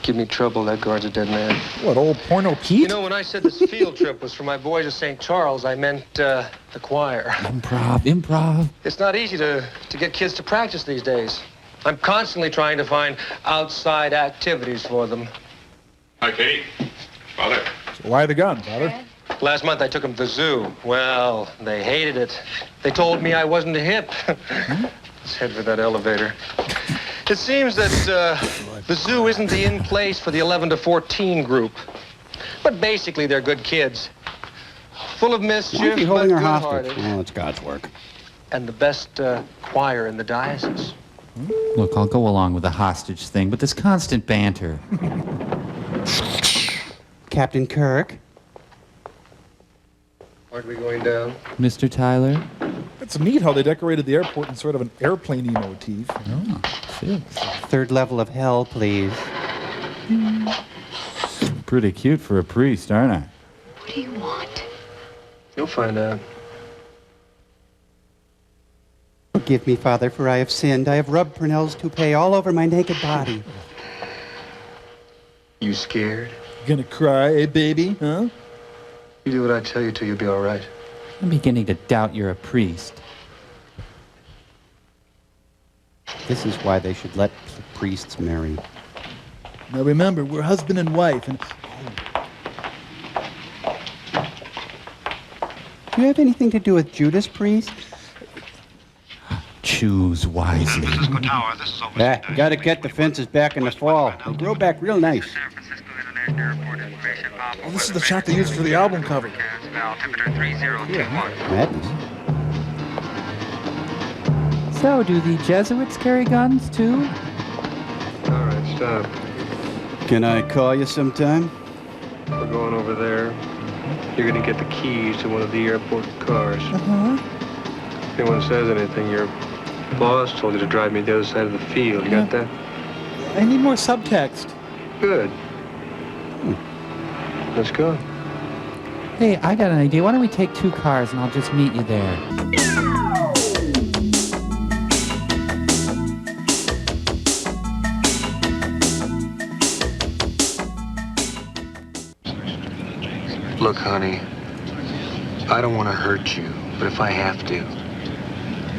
Give me trouble, that guard's a dead man. What, old porno Pete? You know, when I said this field trip was for my boys at St. Charles, I meant the choir. Improv. It's not easy to get kids to practice these days. I'm constantly trying to find outside activities for them. Hi, Katie. Father. So why the gun, Father? Last month I took them to the zoo. Well, they hated it. They told me I wasn't hip. Let's head for that elevator. It seems that the zoo isn't the in place for the 11 to 14 group. But basically, they're good kids. Full of mischief, Why is he but holding her hostage? good-hearted. Well, it's God's work. And the best choir in the diocese. Look, I'll go along with the hostage thing, but this constant banter. Captain Kirk. Aren't we going down? Mr. Tyler? It's neat how they decorated the airport in sort of an airplane-y motif. Oh, fits. Third level of hell, please. Pretty cute for a priest, aren't I? What do you want? You'll find out. Forgive me, Father, for I have sinned. I have rubbed Purnell's toupee all over my naked body. You scared? Gonna cry, eh, baby? Huh? You do what I tell you to, you'll be all right. I'm beginning to doubt you're a priest. This is why they should let priests marry. Now remember, we're husband and wife, and Do you have anything to do with Judas, priest? Choose wisely. Tower, this is over. Yeah, you gotta get the fences back in the fall. They grow back real nice. oh, this is the shot they used for the album cover. Madness. So, do the Jesuits carry guns, too? All right, stop. Can I call you sometime? We're going over there. You're going to get the keys to one of the airport cars. If anyone says anything, your boss told you to drive me to the other side of the field. You got that? I need more subtext. Good. Let's go. Hey, I got an idea. Why don't we take 2 cars and I'll just meet you there? Look, honey, I don't want to hurt you, but if I have to.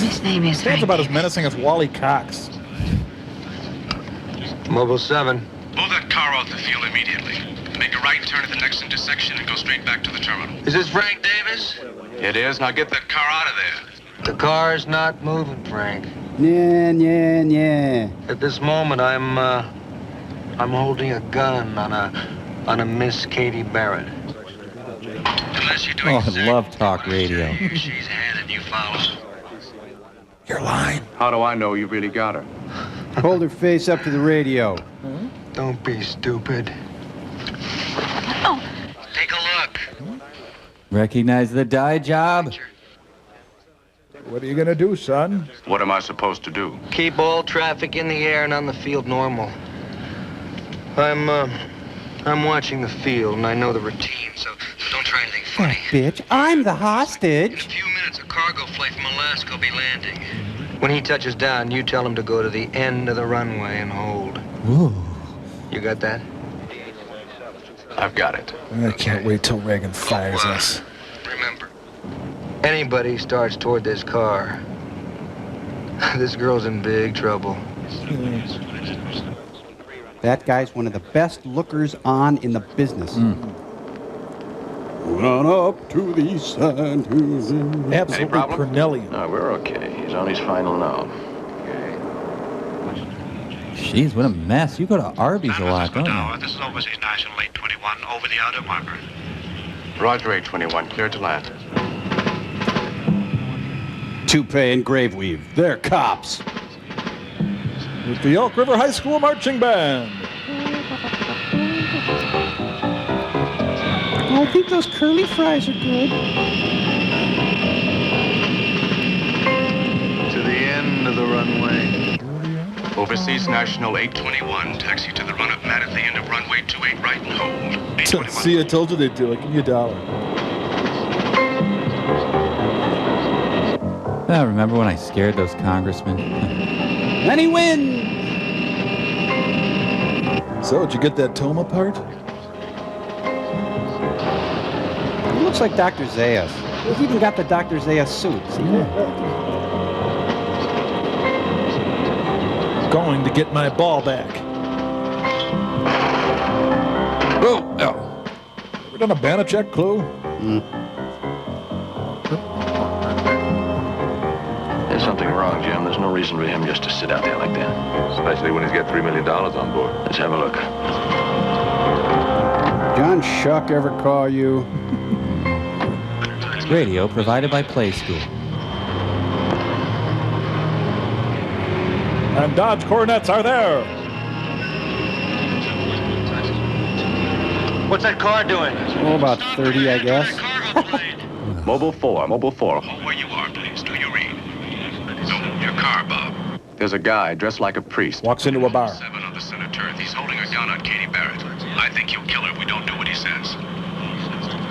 His name is Sounds about as menacing as Wally Cox. Mobile 7. Pull that car off the field immediately. Make a right turn at the next intersection and go straight back to the terminal. Is this Frank Davis? It is. Now get that car out of there. The car's not moving, Frank. Yeah. At this moment, I'm holding a gun on a on a Miss Katie Barrett. Unless you're doing Oh, I love talk radio. she's handed you follow. You're lying. How do I know you really got her? Hold her face up to the radio. Don't be stupid. Take a look. Recognize the dye job? What are you gonna do, son? What am I supposed to do? Keep all traffic in the air and on the field normal. I'm watching the field and I know the routine, so don't try anything funny. Bitch, I'm the hostage. In a few minutes, a cargo flight from Alaska will be landing. When he touches down, you tell him to go to the end of the runway and hold. Ooh. You got that? I've got it. I can't wait till Reagan fires us. Remember, anybody starts toward this car, this girl's in big trouble. That guy's one of the best lookers on in the business. Run up to the sand. Absolutely Cornelian. No, we're okay. He's on his final now. Jeez, what a mess. You go to Arby's a lot, don't you? This is Overseas National 821 over the outer marker. Roger, 821. Clear to land. Toupee and Grave Weave. They're cops. With the Elk River High School Marching Band. Oh, I think those curly fries are good. To the end of the runway. Overseas National 821. Taxi to the run of Matt at the end of runway 28 right and hold. 821. See, I told you they'd do it. Give me $1. I remember when I scared those congressmen. And he wins! So, did you get that Toma part? He looks like Dr. Zayas. He's even got the Dr. Zayas suit. See that? Going to get my ball back. Oh, no. Ever done a Banachek clue? There's something wrong, Jim. There's no reason for him just to sit out there like that. Especially when he's got $3 million on board. Let's have a look. John Shuck ever call you? Radio provided by Play School. And Dodge Coronets are there. What's that car doing? Oh, about 30, I guess. Mobile 4. Where you are, please. Do you read? No, your car, Bob. There's a guy dressed like a priest. Walks into a bar. 7 on the center turf. He's holding a gun on Katie Barrett. I think he'll kill her if we don't do what he says.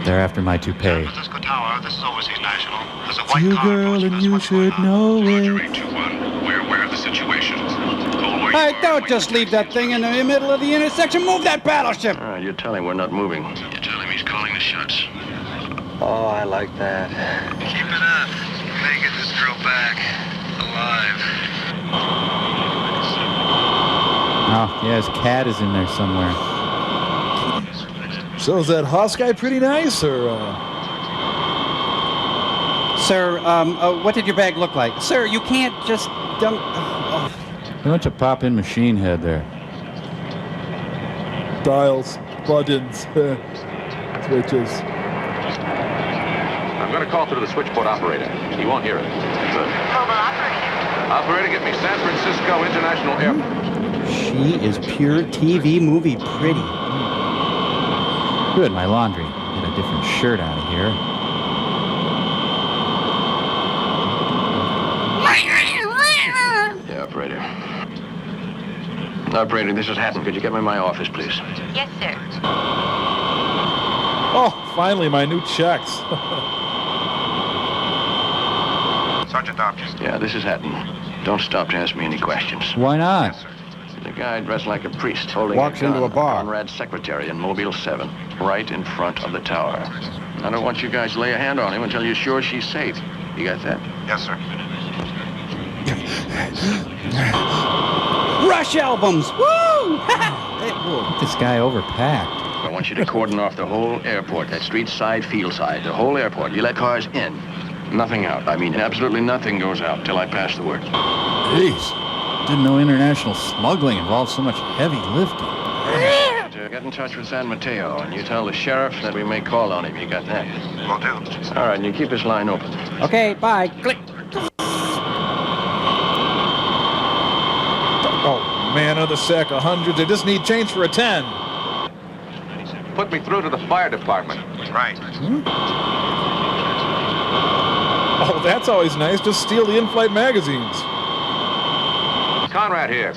They're after my toupee. Francisco Tower, this is Overseas National. There's a white You car girl, approaching and us you west should know Roger, it. 821. We're aware of the situation. Hold where Hey, don't just leave that thing in the middle of the intersection. Move that battleship! All right, you tell him we're not moving. you tell him he's calling the shots. Oh, I like that. Keep it up. May get this girl back. Alive. Oh, yeah, his cat is in there somewhere. So is that Haas guy pretty nice, or? Sir, what did your bag look like? Sir, you can't just dump... A bunch of pop-in machine head there. Dials, buttons, switches. I'm going to call through to the switchboard operator. He won't hear it. Mobile operator. Operator, get me San Francisco International Airport. She is pure TV movie pretty. Good, my laundry. Get a different shirt out of here. Yeah, operator. Operator, this is Hatton. Could you get me in my office, please? Yes, sir. Oh, finally, my new checks. Sergeant Hopkins. Yeah, this is Hatton. Don't stop to ask me any questions. Why not? The guy dressed like a priest holding Walks a gun into a bar. Conrad's secretary in Mobile 7, right in front of the tower. I don't want you guys to lay a hand on him until you're sure she's safe. You got that? Yes, sir. Rush albums! Woo! Get this guy overpacked. I want you to cordon off the whole airport, that street side, field side, the whole airport. You let cars in, nothing out. I mean, absolutely nothing goes out till I pass the word. Jeez. Didn't know international smuggling involved so much heavy lifting. Roger. Get in touch with San Mateo, and you tell the sheriff that we may call on him. You got that? Will do. All right, and you keep his line open. Okay, bye. Click. Oh, man, another sack of hundreds. They just need change for a 10. Put me through to the fire department. Right. Oh, that's always nice. Just steal the in-flight magazines. Conrad here.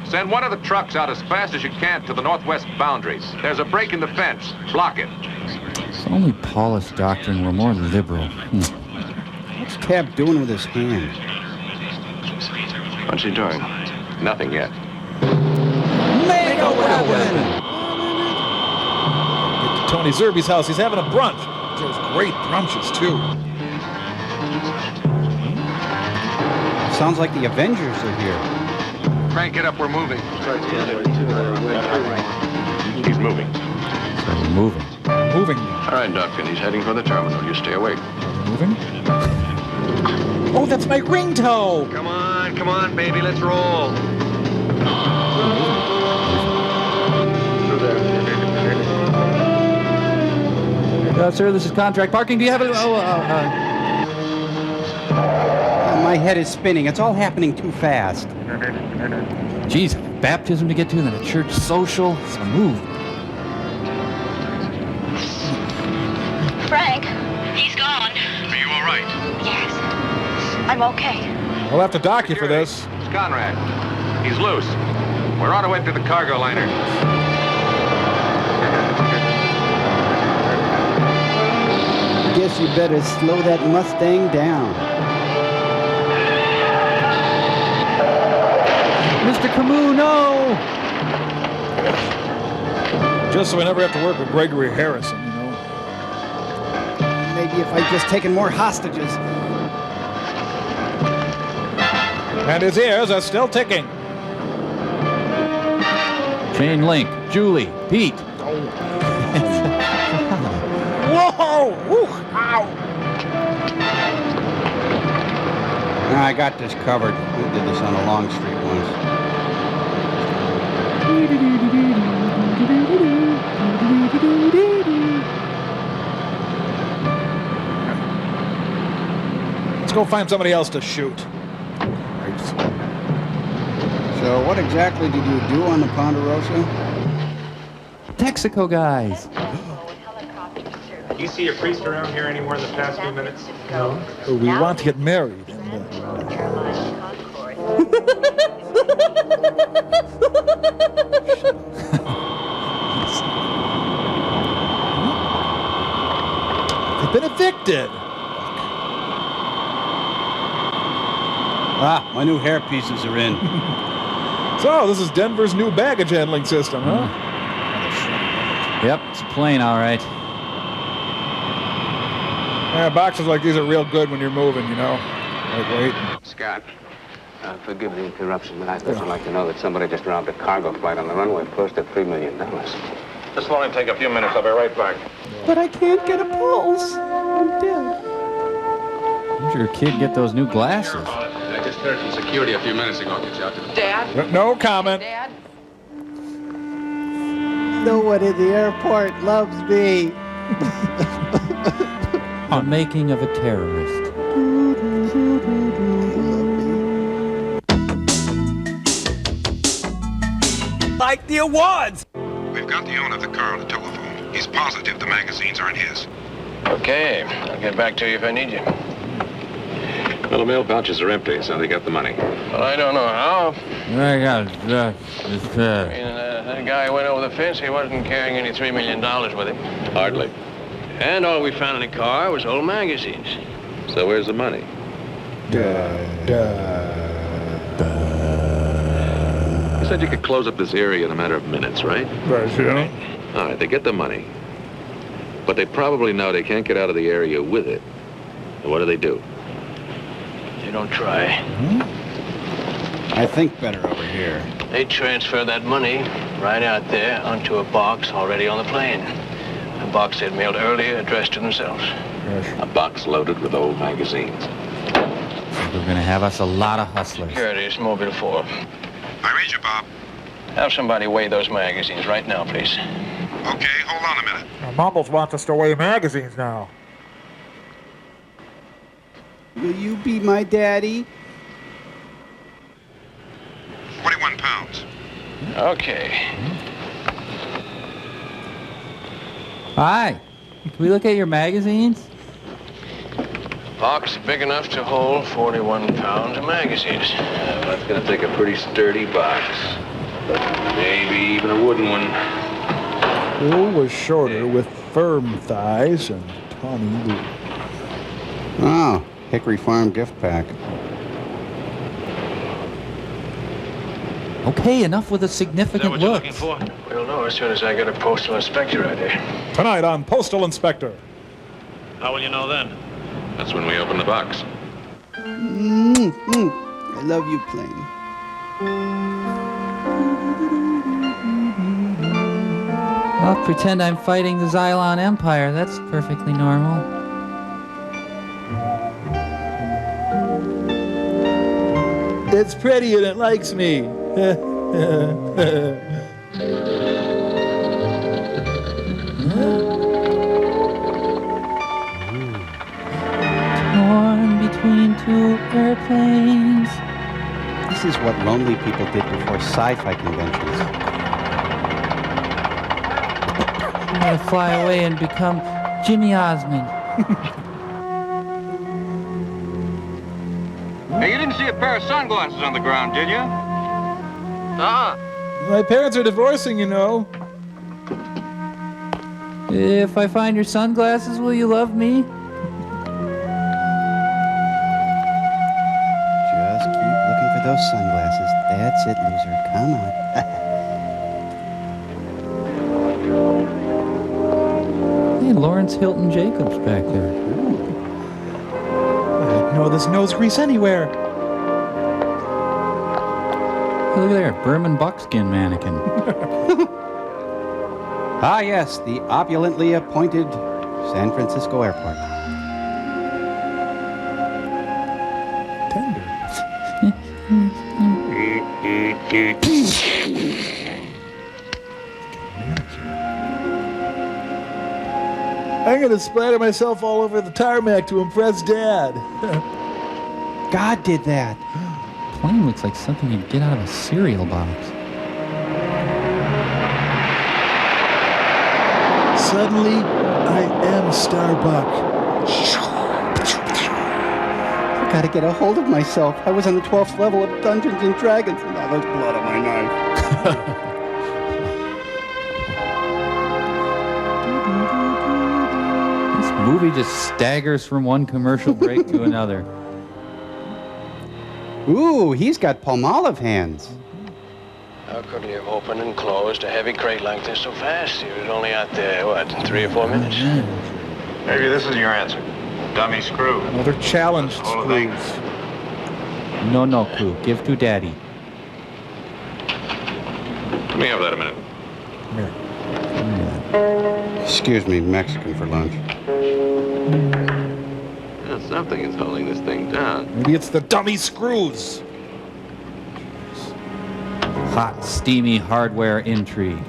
Send one of the trucks out as fast as you can to the northwest boundary. There's a break in the fence. Block it. If only Paulist doctrine were more liberal. What's Cab doing with his hand? What's he doing? Nothing yet. Make a weapon! Get to Tony Zerbe's house. He's having a brunch. Those great brunches, too. Sounds like the Avengers are here. Crank it up, we're moving. He's moving. So we're moving. Moving. All right, Duncan, he's heading for the terminal. You stay awake. Moving? Oh, that's my ringtone! Come on, baby, let's roll. Sir, this is contract parking. Do you have a... My head is spinning. It's all happening too fast. Geez, baptism to get to, then a church social. It's a move. Frank, he's gone. Are you all right? Yes. I'm okay. We'll have to dock you for this. It's Conrad. He's loose. We're on our way to the cargo liner. Guess you better slow that Mustang down. Mr. Camus, no! Just so we never have to work with Gregory Harrison, you know. Maybe if I'd just taken more hostages. And his ears are still ticking. Chain link. Julie. Pete. Whoa! Ooh, ow! I got this covered. We did this on a long street once. Let's go find somebody else to shoot. So what exactly did you do on the Ponderosa? Texaco guys. You see a priest around here anywhere in the past few minutes? No. We want to get married. They've been evicted. Ah, my new hair pieces are in. So, this is Denver's new baggage handling system, huh? Yep, it's a plane, all right. Yeah, boxes like these are real good when you're moving, you know. Like, wait. Scott, forgive the interruption, but I'd just like to know that somebody just robbed a cargo flight on the runway close at $3 million. This will only take a few minutes. I'll be right back. But I can't get a pulse. I'm dead. Where'd your kid get those new glasses? I just heard from security a few minutes ago. I'll get you out to the... Dad? No comment. Dad? No one in the airport loves me. The making of a terrorist. Like the awards! We've got the owner of the car on the telephone. He's positive the magazines aren't his. Okay, I'll get back to you if I need you. Well, the mail pouches are empty, so they got the money. Well, I don't know how. I got I mean, that guy went over the fence. He wasn't carrying any $3 million with him. Hardly. And all we found in the car was old magazines. So where's the money? You said you could close up this area in a matter of minutes, right? Right, yeah. All right, they get the money. But they probably know they can't get out of the area with it. So what do? They don't try. I think better over here. They transfer that money right out there onto a box already on the plane. A box they'd mailed earlier addressed to themselves. A box loaded with old magazines. We're gonna have us a lot of hustlers. Here it is, Mobile 4. I read you, Bob. Have somebody weigh those magazines right now, please. Okay, hold on a minute. Mumbles wants us to weigh magazines now. Will you be my daddy? 41 pounds. Okay. Hi. Can we look at your magazines? Box big enough to hold 41 pounds of magazines. That's going to take a pretty sturdy box. Maybe even a wooden one. Bill was shorter with firm thighs and tawny blue. Oh, Hickory Farm gift pack. Okay, enough with the Is that significant what you're looking looks. for? We'll know as soon as I get a postal inspector out there. Tonight on Postal Inspector. How will you know then? That's when we open the box. I love you, Plane. I'll pretend I'm fighting the Xylon Empire. That's perfectly normal. It's pretty and it likes me. Torn between two airplanes. This is what lonely people did before sci-fi conventions. I'm gonna fly away and become Jimmy Osmond. Hey, you didn't see a pair of sunglasses on the ground, did you? My parents are divorcing, you know. If I find your sunglasses, will you love me? Just keep looking for those sunglasses. That's it, loser. Come on. Hey, Lawrence Hilton Jacobs back there. I know there's nose grease anywhere. Hey, look there, Berman buckskin mannequin. Ah, yes, the opulently appointed San Francisco Airport. I'm gonna splatter myself all over the tarmac to impress Dad. God did that. Plane looks like something you'd get out of a cereal box. Suddenly, I am Starbuck. I gotta get a hold of myself. I was on the 12th level of Dungeons and Dragons, and now there's blood on my knife. This movie just staggers from one commercial break to another. Ooh, he's got Palmolive hands. How could he have opened and closed a heavy crate like this so fast? He was only out there, what, in 3 or 4 minutes? Maybe this is your answer. Dummy screw. Another challenged Whole thing. screws. No, Clue. Give to Daddy. Let me have that a minute. Excuse me, Mexican for lunch. Something is holding this thing down. Maybe it's the dummy screws. Hot, steamy hardware intrigue.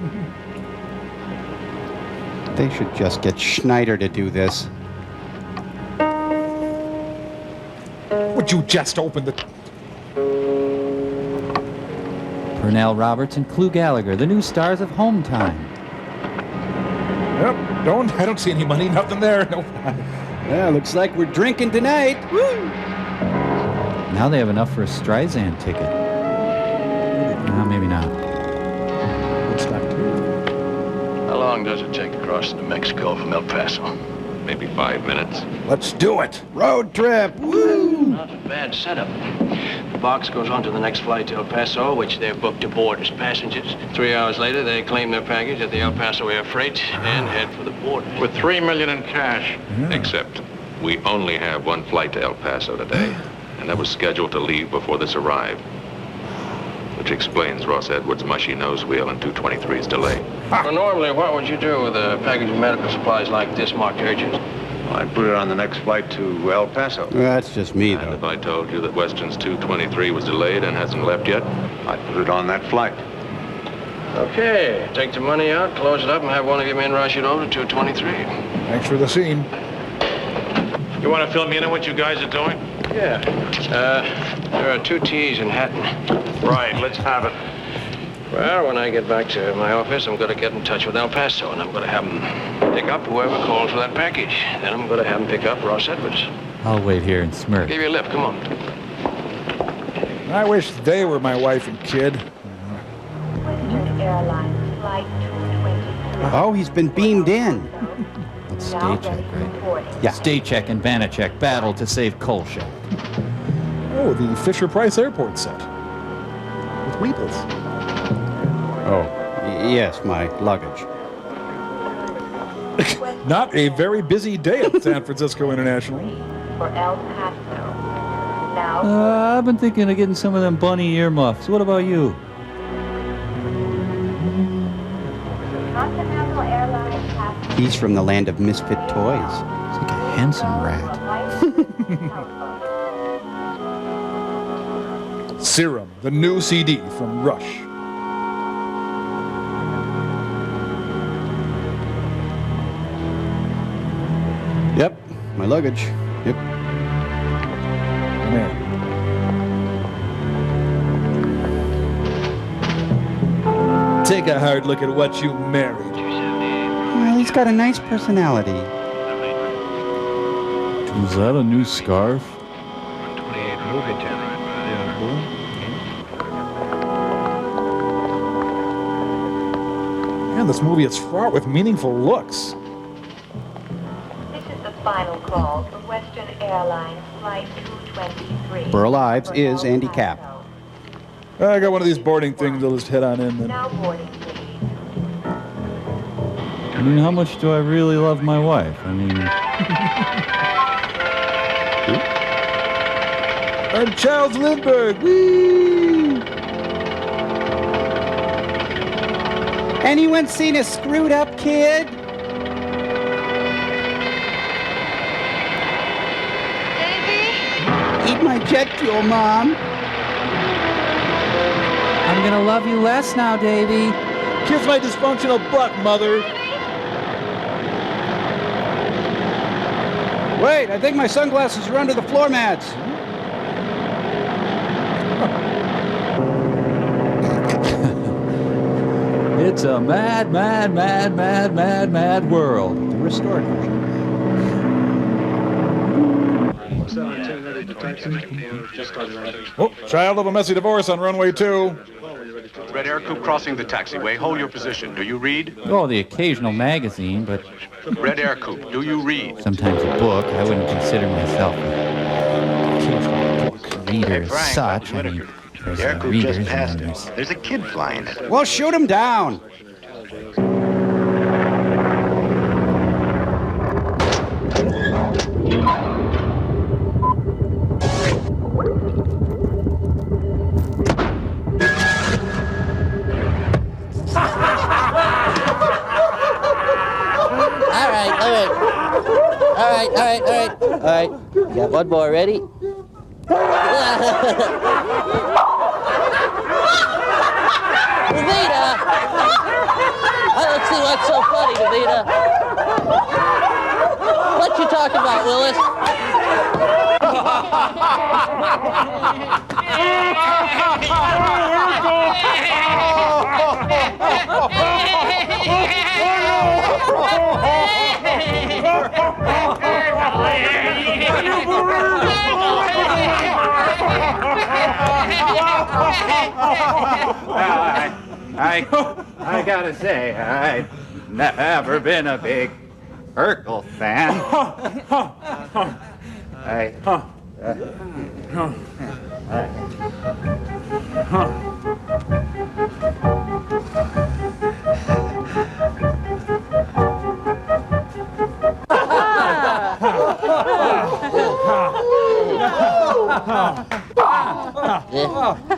They should just get Schneider to do this. Would you just open the... Pernell Roberts and Clu Gallagher, the new stars of Home Time. Yep, I don't see any money, nothing there. No. Yeah, looks like we're drinking tonight. Woo! Now they have enough for a Streisand ticket. No, maybe not. How long does it take to cross into Mexico from El Paso? Maybe 5 minutes. Let's do it. Road trip. Woo! Not a bad setup. The box goes on to the next flight to El Paso, which they're booked aboard as passengers. 3 hours later, they claim their package at the El Paso Air Freight and head for the border. With $3 million in cash. Except we only have one flight to El Paso today, and that was scheduled to leave before this arrived. Which explains Ross Edwards' mushy nose wheel and 223's delay. Well, normally, what would you do with a package of medical supplies like this marked urgent? I'd put it on the next flight to El Paso. That's just me, And though. if I told you that Weston's 223 was delayed and hasn't left yet? I'd put it on that flight. Okay, take the money out, close it up, and have one of your men rush it over to 223. Thanks for the scene. You want to fill me in on what you guys are doing? Yeah. There are 2 T's in Hatton. Right, let's have it. Well, when I get back to my office, I'm going to get in touch with El Paso, and I'm going to have him pick up whoever called for that package. Then I'm going to have him pick up Ross Edwards. I'll wait here and smirk. Give you a lift, come on. I wish they were my wife and kid. Western Airlines Flight 223. Oh, he's been beamed in. It's stay check, right? Yeah. Stay check and Banachek battle to save Coal Shack. Oh, the Fisher-Price Airport set. With Weebles. Oh, yes, my luggage. Not a very busy day at San Francisco International. For El Paso. Now. I've been thinking of getting some of them bunny earmuffs. What about you? Continental Airlines passenger. He's from the land of misfit toys. It's like a handsome rat. Serum, the new CD from Rush. Yep, my luggage. Yep. Come here. Take a hard look at what you married. Well, he's got a nice personality. Is that a new scarf? 128 movie tent. Man, this movie is fraught with meaningful looks. This is the final call for Western Airlines Flight 223. Burl Ives is Andy Capp. I got one of these boarding things. I'll just head on in then. Now boarding, please. I mean, how much do I really love my wife? I mean... I'm Charles Lindbergh. Whee! Anyone seen a screwed up kid? Eat my jet fuel, Mom. I'm gonna love you less now, Davy. Kiss my dysfunctional butt, Mother. Wait, I think my sunglasses are under the floor mats. It's a mad, mad, mad, mad, mad, mad world. The restored version. Oh, child of a messy divorce on runway 2. Red Air Coupe crossing the taxiway. Hold your position. Do you read? Oh, the occasional magazine, but... Red Air Coupe, do you read? Sometimes a book. I wouldn't consider myself a reader as such. I mean, there's The air coupe readers just passed and then it. There's a kid flying it. Well, shoot him down. All right. Got one more. Ready? Davida! I don't see what's so funny, Davida. What you talking about, Willis? I gotta say, I've never been a big Urkel fan.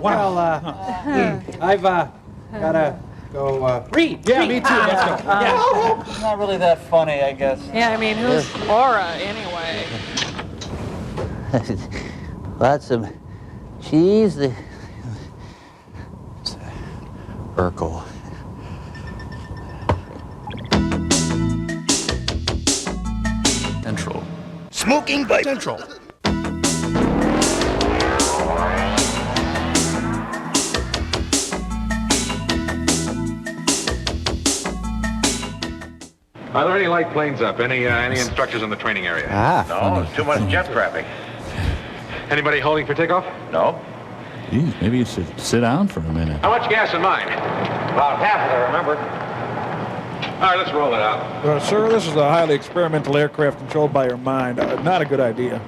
Well, I've gotta go read. Yeah, me too. Let's go. Yeah. It's not really that funny, I guess. Yeah, I mean, who's Laura anyway? Lots of cheese. Urkel. Smoking by Central. Are there any light planes up? Any instructors in the training area? No, it's too much jet traffic. Anybody holding for takeoff? No. Geez, maybe you should sit down for a minute. How much gas in mine? About half of it, remember? All right, let's roll it out. Sir, this is a highly experimental aircraft controlled by your mind. Not a good idea.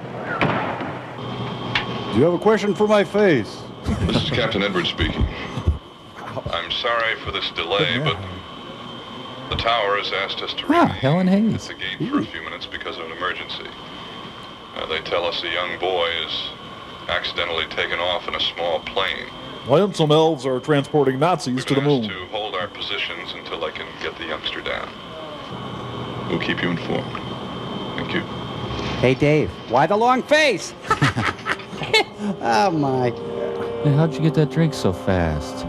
Do you have a question for my face? This is Captain Edwards speaking. I'm sorry for this delay, but the tower has asked us to remain Helen Hayes. at the gate for a few minutes because of an emergency. They tell us a young boy is accidentally taken off in a small plane. Well, some elves are transporting Nazis to the moon. To hold our positions until I can get the youngster down. We'll keep you informed. Thank you. Hey, Dave, why the long face? Oh, my. Hey, how'd you get that drink so fast?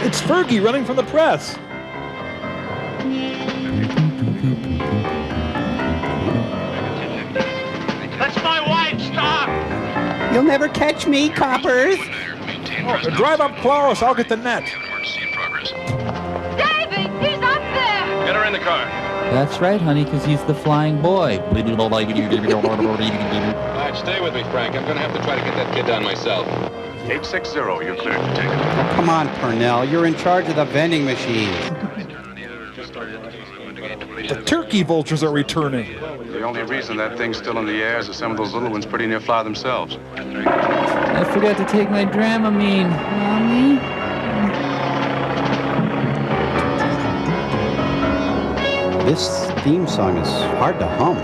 It's Fergie running from the press. That's my wife, stop! You'll never catch me, coppers. Drive up close, I'll get the net. David, he's up there! Get her in the car. That's right, honey, because he's the flying boy. All right, stay with me, Frank. I'm going to have to try to get that kid down myself. 860, you're cleared to take it. Oh, come on, Purnell. You're in charge of the vending machines. The turkey vultures are returning. The only reason that thing's still in the air is that some of those little ones pretty near fly themselves. I forgot to take my Dramamine, Mommy. This theme song is hard to hum.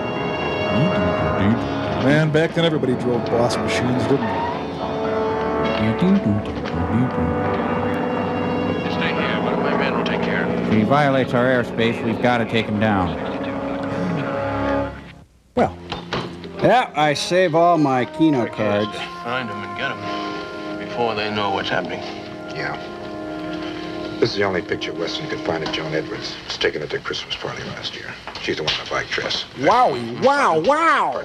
Man, back then everybody drove boss machines, didn't they? Stay here. One of my men will take care of him. If he violates our airspace, we've got to take him down. Well, yeah, I save all my Keno cards. Find them and get them before they know what's happening. Yeah. This is the only picture Weston could find of Joan Edwards. Was taken at their Christmas party last year. She's the one in the black dress. Wowie, wow.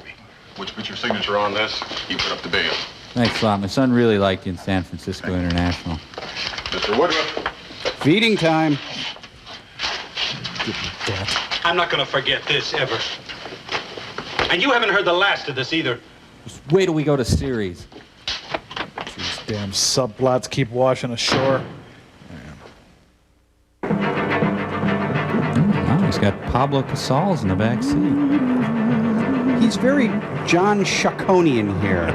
Which puts your signature on this? You put up the bail. Thanks a lot. My son really liked you in San Francisco International. Mr. Woodruff. Feeding time. I'm not gonna forget this, ever. And you haven't heard the last of this, either. Just wait till we go to series. These damn subplots keep washing ashore. Oh, he's got Pablo Casals in the back seat. He's very John Chaconian here.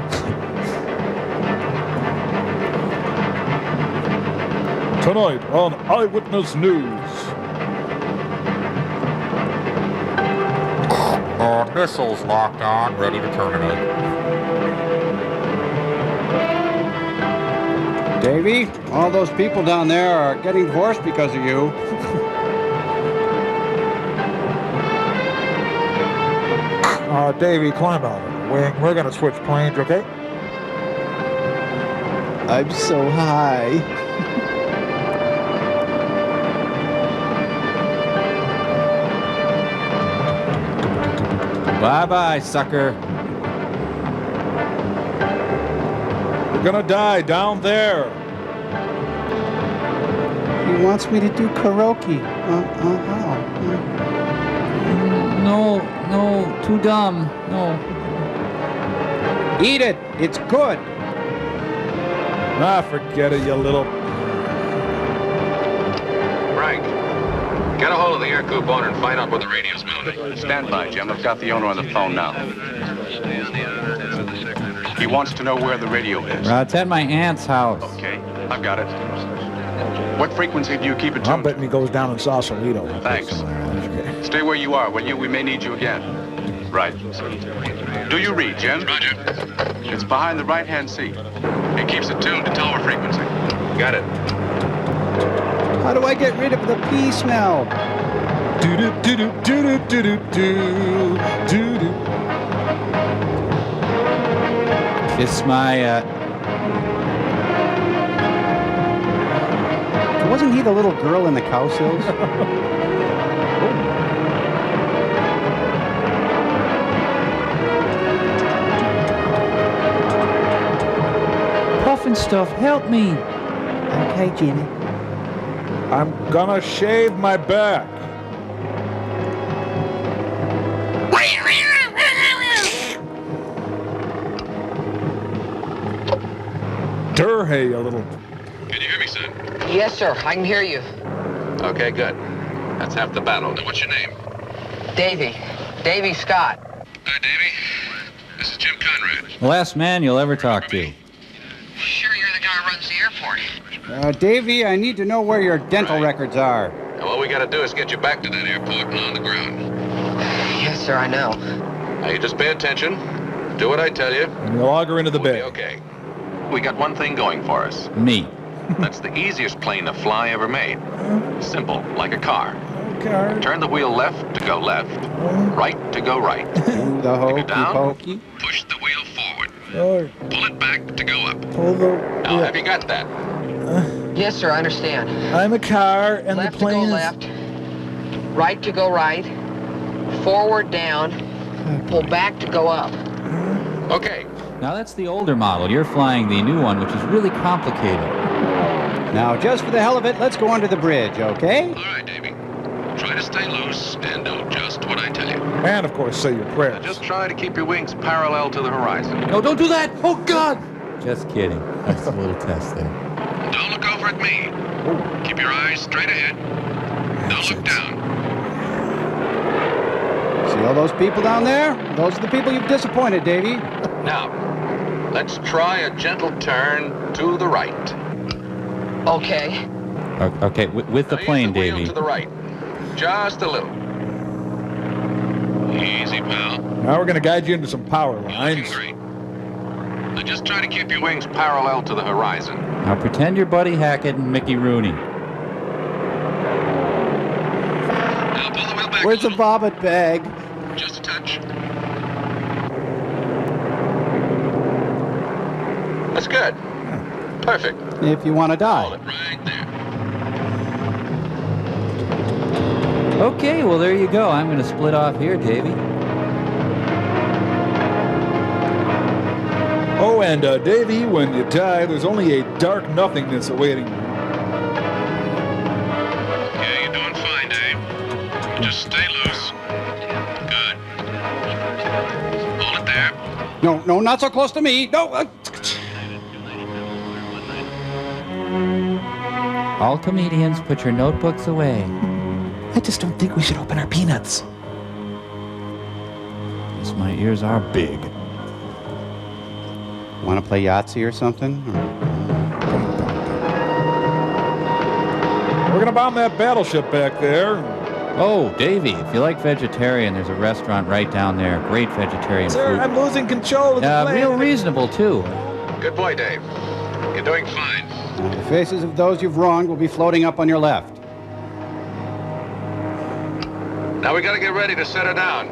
Tonight on Eyewitness News. Missiles locked on, ready to terminate. Davy, all those people down there are getting divorced because of you. Davy, climb out. We're gonna switch planes, okay? I'm so high. Bye-bye, sucker. We're gonna die down there. He wants me to do karaoke. How? No, too dumb. No. Eat it. It's good. Forget it, you little... Frank, get a hold of the air coup owner and find out where the radio's mounted. Stand by, Jim. I've got the owner on the phone now. He wants to know where the radio is. It's at my aunt's house. Okay, I've got it. What frequency do you keep it I'm tuned? betting he goes down in Sausalito. Thanks. Stay where you are, will you? We may need you again. Right. Do you read, Jim? Roger. It's behind the right-hand seat. It keeps it tuned to tower frequency. Got it. How do I get rid of the pee smell? Kiss my, Wasn't he the little girl in the cow sills? moving stuff. Help me. Okay, Jimmy. I'm gonna shave my back. Hey, you little... Can you hear me, son? Yes, sir. I can hear you. Okay, good. That's half the battle. Now, what's your name? Davy. Davy Scott. Hi, Davy. This is Jim Conrad. The last man you'll ever talk to. Sure you're the guy who runs the airport? Davy, I need to know where your dental records are. Now, all we gotta do is get you back to that airport and on the ground. Yes, sir, I know. Now, you just pay attention. Do what I tell you. And you'll log her into the bay. Okay. We got one thing going for us. Me. That's the easiest plane to fly ever made. Simple, like a car. Okay. Turn the wheel left to go left, right to go right. Do the hokey pokey. Push the wheel forward. Oh. Pull it back to go up. Pull the... Now, have you got that? Yes, sir, I understand. I'm a car, and left the plane to go is... left, right to go right, forward down, pull back to go up. Okay. Now that's the older model. You're flying the new one, which is really complicated. Now, just for the hell of it, let's go under the bridge, okay? All right, Davy. Try to stay loose and do just what I tell you. And, of course, say your prayers. Now, just try to keep your wings parallel to the horizon. No, don't do that! Oh, God! Just kidding. That's a little test there. Don't look over at me. Keep your eyes straight ahead. Don't look down. See all those people down there? Those are the people you've disappointed, Davy. Now, let's try a gentle turn to the right. Okay. Okay, with the plane, Davy. Davy. To the right. Just a little. Easy, pal. Now we're going to guide you into some power lines. Great. Now just try to keep your wings parallel to the horizon. Now pretend you're Buddy Hackett and Mickey Rooney. Now pull the wheel back. Where's the vomit bag? Just a touch. That's good. Perfect. If you want to die. Hold it right there. Okay, well, there you go. I'm going to split off here, Davy. Oh, and Davy, when you die, there's only a dark nothingness awaiting you. Yeah, you're doing fine, Dave. Just stay loose. Good. Hold it there. No, not so close to me. No. All comedians, put your notebooks away. I just don't think we should open our peanuts. Guess my ears are big. Want to play Yahtzee or something? We're going to bomb that battleship back there. Oh, Davy, if you like vegetarian, there's a restaurant right down there. Great vegetarian Sir, food. I'm losing control of the plane. Real reasonable, too. Good boy, Dave. You're doing fine. The faces of those you've wronged will be floating up on your left. Now we got to get ready to set her down.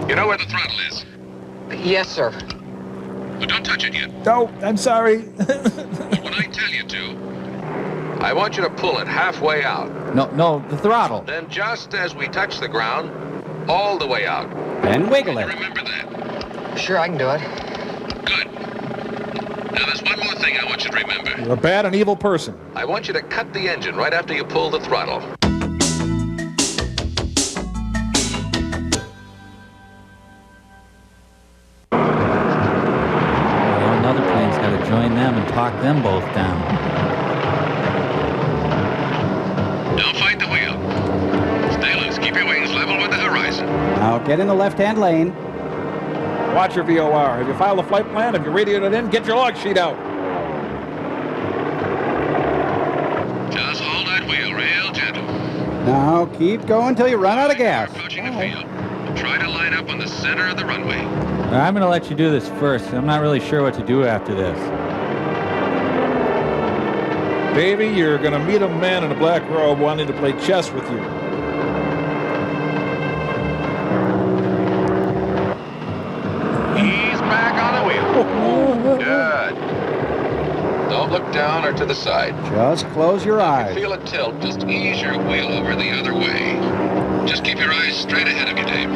You know where the throttle is? Yes, sir. But don't touch it yet. No, I'm sorry. When I tell you to, I want you to pull it halfway out. No, the throttle. Then just as we touch the ground, all the way out. And wiggle it. Remember that. Sure, I can do it. Good. Now there's one more thing I want you to remember. You're a bad and evil person. I want you to cut the engine right after you pull the throttle. Another plane's got to join them and talk them both down. Don't fight the wheel. Stay loose. Keep your wings level with the horizon. Now get in the left-hand lane. Watch your VOR. Have you filed a flight plan? Have you radioed it in? Get your log sheet out. Just hold that wheel real gentle. Now keep going till you run out of gas. Approaching the field. Try to line up on the center of the runway. I'm going to let you do this first. I'm not really sure what to do after this. Davy, you're going to meet a man in a black robe wanting to play chess with you. Ease back on the wheel. Good. Don't look down or to the side. Just close your eyes. Feel a tilt, just ease your wheel over the other way. Just keep your eyes straight ahead of you, Dave.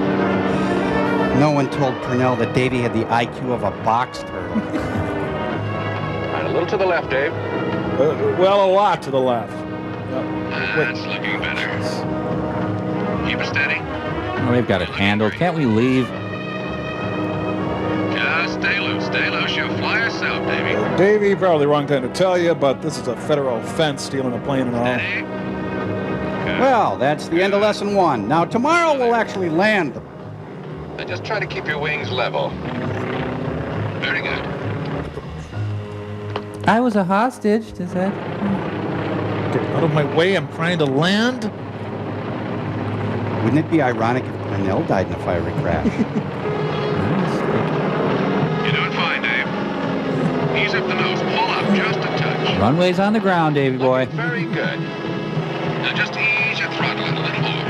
No one told Purnell that Davy had the IQ of a box turtle. right, a little to the left, Dave. Well, a lot to the left. That's looking better. Keep it steady. Oh, they've got it handled. Can't we leave? Just stay loose. Stay loose. You'll fly yourself, Davey. Davey, probably the wrong time to tell you, but this is a federal offense, stealing a plane and all. Well, that's the end of lesson 1. Now, tomorrow we'll actually land them. Now just try to keep your wings level. Very good. I was a hostage. Does that? Get out of my way. I'm trying to land. Wouldn't it be ironic if Cornell died in a fiery crash? You're doing fine, Dave. Ease up the nose. Pull up just a touch. Runway's on the ground, Davey boy. Very good. Now just ease your throttle in a little more.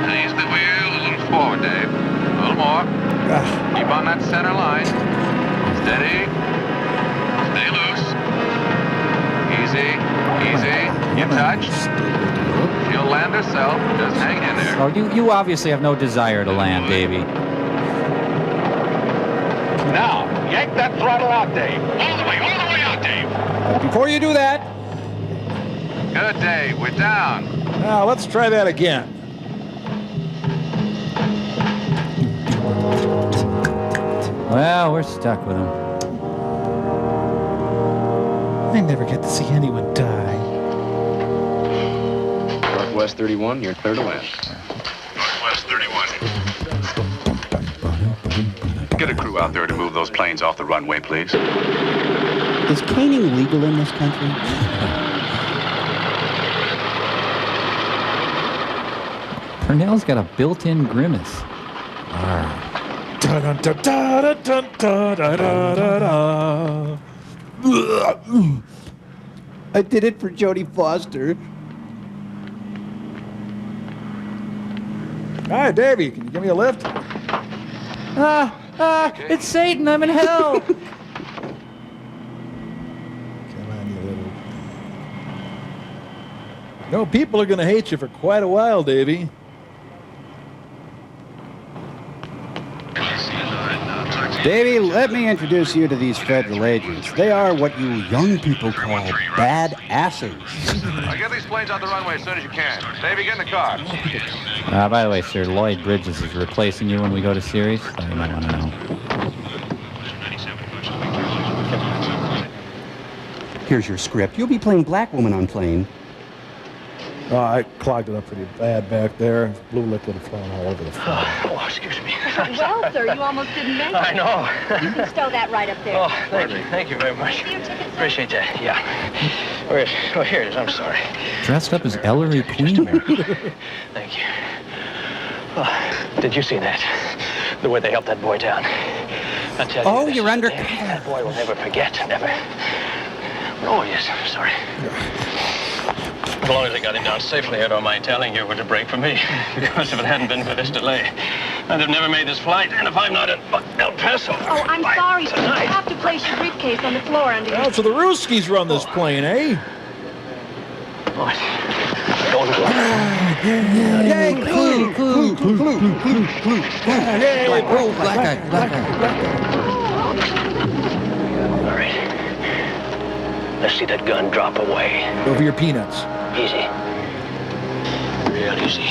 Now ease the wheel a little Forward, Dave. A little more. Keep on that center line. Steady. Stay loose. Easy. Easy. You touch. She'll land herself. Just hang in there. Oh, you obviously have no desire to land, Davey. Now, yank that throttle out, Dave. All the way out, Dave. But before you do that... Good, Dave. We're down. Now, let's try that again. Well, we're stuck with them. I never get to see anyone die. Northwest 31, you're clear to land. Northwest 31. Get a crew out there to move those planes off the runway, please. Is caning legal in this country? Purnell's got a built-in grimace. I did it for Jodie Foster. Hi, Davey. Can you give me a lift? It's Satan. I'm in hell. Come on, you little... No, people are going to hate you for quite a while, Davey. Davey, let me introduce you to these federal agents. They are what you young people call bad asses. I'll get these planes out the runway as soon as you can. Davey, get in the car. By the way, sir, Lloyd Bridges is replacing you when we go to series. Thought you might want to know. Here's your script. You'll be playing Black Woman on plane. Oh, I clogged it up pretty bad back there. Blue liquid flying all over the floor. Oh, excuse me. Well, sir, you almost didn't make it. I know. You can stow that right up there. Oh, thank you. Thank you very much. Appreciate that. Yeah. Oh, here it is. I'm sorry. Dressed up as Ellery Queen. Thank you. Oh, did you see that? The way they helped that boy down. I tell you. Oh, you're under cover. That boy will never forget. Never. Oh, yes. I'm sorry. As long as they got him down safely, I don't mind telling you it was a break for me. Because if it hadn't been for this delay, I'd have never made this flight. And if I'm not at El Paso... Oh, I'm sorry, sir. I have to place your briefcase on the floor under your... Oh, so the Ruskies run this plane, eh? What? Don't go. Yay, clue, clue, clue, clue, clue, clue. Yay, black guy. All right. Let's see that gun drop away. Over your peanuts. Easy. Real easy.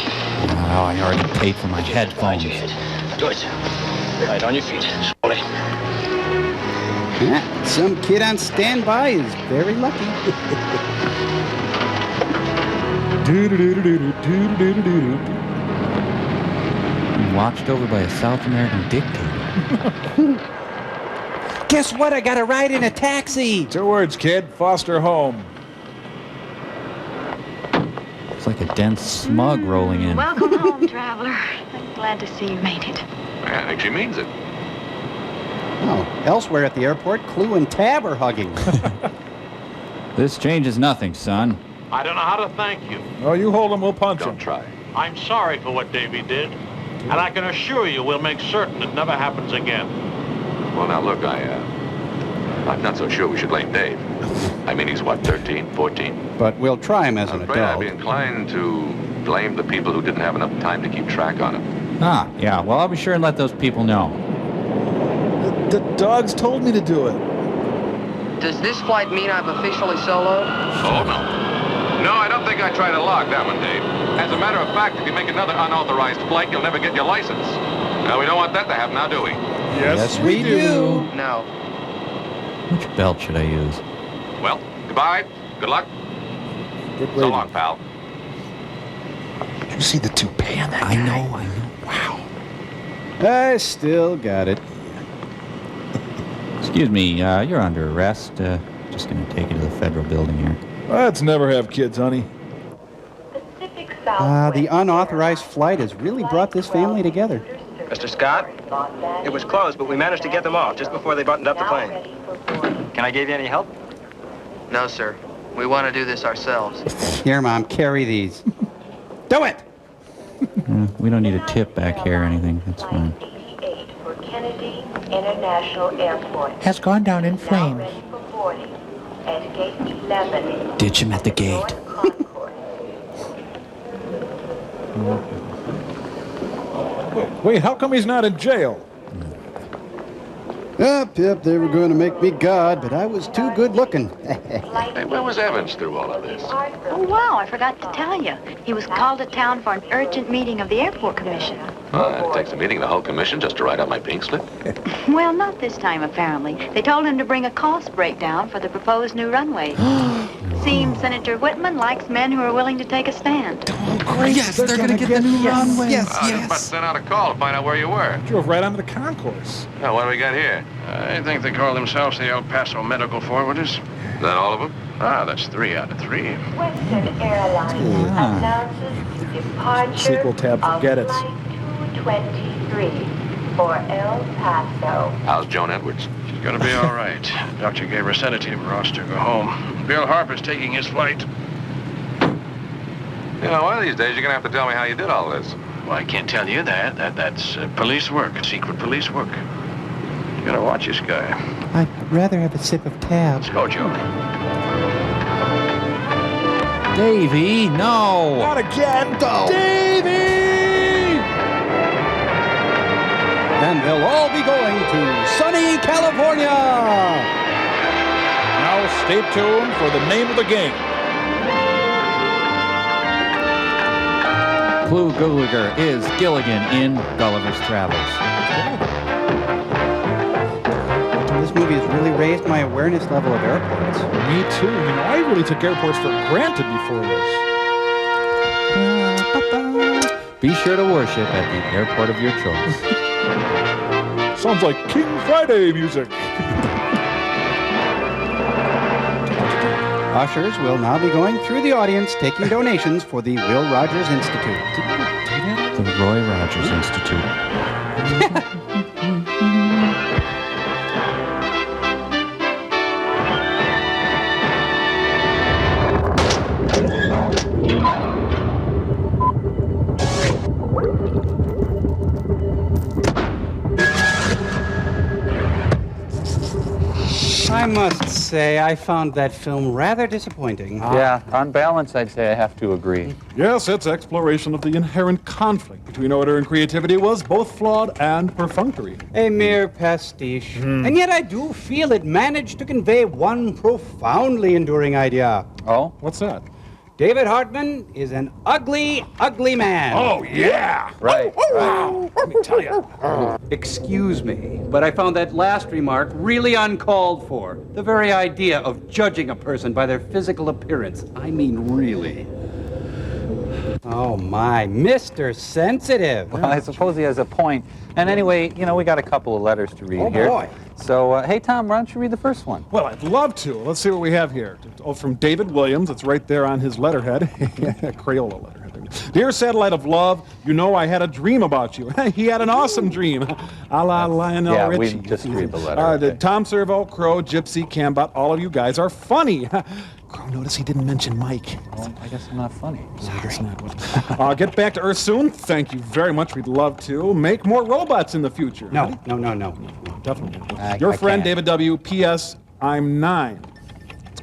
Oh, I already paid for my Mind headphones. your head. Good. Right on your feet. Slowly. Yeah, some kid on standby is very lucky. Watched over by a South American dictator. Guess what? I got a ride in a taxi. 2 words, kid. Foster home. It's like a dense smug rolling in. Welcome home, traveler. I'm glad to see you made it. I think she means it. Oh, elsewhere at the airport, Clue and Tab are hugging. This changes nothing, son. I don't know how to thank you. Oh, you hold him, we'll punch him. Don't try. I'm sorry for what Davy did, and I can assure you we'll make certain it never happens again. Well, now, look, I'm not so sure we should blame Dave. I mean, he's what, 13, 14? But we'll try him as an I'm afraid I'd adult. be inclined to blame the people who didn't have enough time to keep track on him. Ah, yeah, well, I'll be sure and let those people know. The dogs told me to do it. Does this flight mean I've officially soloed? Oh, no. No, I don't think I tried to log that one, Dave. As a matter of fact, if you make another unauthorized flight, you'll never get your license. Now, we don't want that to happen now, do we? Yes, we do. No. Which belt should I use? Well, goodbye. Good luck. So long, pal. Did you see the toupee on that guy? I know. Wow. I still got it. Excuse me, you're under arrest. Just gonna take you to the federal building here. Let's never have kids, honey. The unauthorized flight has really brought this family together. Mr. Scott, it was closed, but we managed to get them off just before they buttoned up the plane. Can I give you any help? No, sir. We want to do this ourselves. Here, Mom, carry these. Do it! We don't need a tip back here or anything. That's fine. For Kennedy International Airport. Has gone down in Now flames. ready for boarding at gate 11. Ditch him at the gate. Wait, how come he's not in jail? Yep, they were going to make me God, but I was too good looking. Hey, where was Evans through all of this? Oh, wow, I forgot to tell you. He was called to town for an urgent meeting of the airport commission. It takes a meeting of the whole commission just to write out my pink slip. Well, not this time, apparently. They told him to bring a cost breakdown for the proposed new runway. Seems Senator Whitman likes men who are willing to take a stand. Great. Yes, they're going to get the new runway. Yes. You must send out a call to find out where you were. Drove right onto the concourse. Now, what do we got here? I think they call themselves the El Paso Medical Forwarders. Is that all of them? That's 3 out of 3. Western Airlines announces departure Sequel tab, forget it. Flight 223 for El Paso. How's Joan Edwards? She's gonna be all right. Doctor gave her a sedative. Ross took her home. Bill Harper's taking his flight. You know, one of these days you're gonna have to tell me how you did all this. Well, I can't tell you that. That's police work, secret police work. You gotta watch this guy. I'd rather have a sip of tab. Let's go, Joe. Davey, no! Not again! Davey! And they'll all be going to sunny California! Now stay tuned for the name of the game. Clu Gulager is Gilligan in Gulliver's Travels. This movie has really raised my awareness level of airports. Me too. You know, I really took airports for granted before this. Be sure to worship at the airport of your choice. Sounds like King Friday music. Ushers will now be going through the audience taking donations for the Will Rogers Institute. The Roy Rogers Institute. I must say, I found that film rather disappointing. Yeah, on balance, I'd say I have to agree. Yes, its exploration of the inherent conflict between order and creativity was both flawed and perfunctory. A mere pastiche. And yet I do feel it managed to convey one profoundly enduring idea. Oh? What's that? David Hartman is an ugly, ugly man. Oh, yeah! Right. Let me tell you. Excuse me, but I found that last remark really uncalled for. The very idea of judging a person by their physical appearance. I mean, really. Oh, my, Mr. Sensitive. Well, I suppose he has a point. And anyway, you know, we got a couple of letters to read here. Oh, boy. So, hey, Tom, why don't you read the first one? Well, I'd love to. Let's see what we have here. Oh, from David Williams. It's right there on his letterhead. Crayola letterhead. Dear Satellite of Love, you know I had a dream about you. He had an awesome dream. A la Lionel Richie. Yeah, we just read the letter. The Tom Servo, Crow, Gypsy, Cambot, all of you guys are funny. Crow, notice he didn't mention Mike. Well, I guess I'm not funny. Sorry. Get back to Earth soon. Thank you very much. We'd love to. Make more robots in the future. No. Definitely. Your friend, David W. P.S. I'm 9.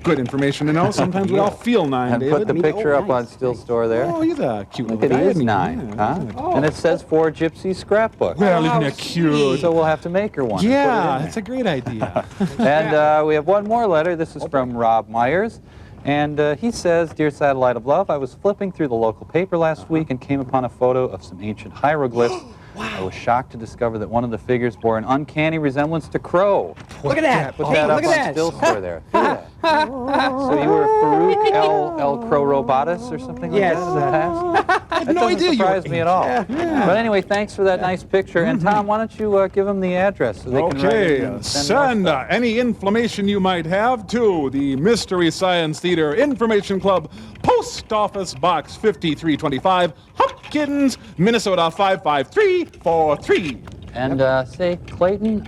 good information to know. Sometimes we all feel 9, And David. put the picture up on Still Store there. Oh, he's a cute Look little at guy. he is isn't 9, Yeah. huh? And it says for Gypsy Scrapbook. Well, isn't that cute? So we'll have to make her one. Yeah, it's a great idea. And we have one more letter. This is from Rob Myers. And he says, Dear Satellite of Love, I was flipping through the local paper last week and came upon a photo of some ancient hieroglyphs. I was shocked to discover that one of the figures bore an uncanny resemblance to Crow. Look at that. Put Hey, that look up at on that. Still Store there. So you were Farouk El Crow Robotus or something like Yes. that in the past? I had That no doesn't idea you surprise were me at all. Yeah. But anyway, thanks for that nice picture. And Tom, why don't you give them the address so they can write Okay, in and send more stuff. any inflammation you might have to the Mystery Science Theater Information Club, Post Office Box 5325, Hopkins, Minnesota 55343. And say, Clayton,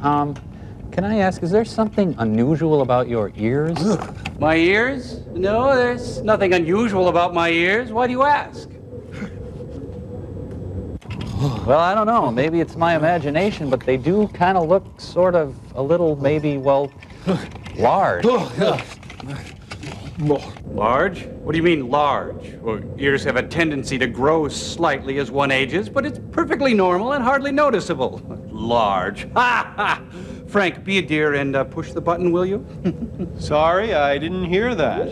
can I ask, is there something unusual about your ears? My ears? No, there's nothing unusual about my ears. Why do you ask? Well, I don't know. Maybe it's my imagination, but they do kind of look sort of a little, maybe, well, large. Large? What do you mean large? Well, ears have a tendency to grow slightly as one ages, but it's perfectly normal and hardly noticeable. Large. Ha ha! Frank, be a dear and push the button, will you? Sorry, I didn't hear that.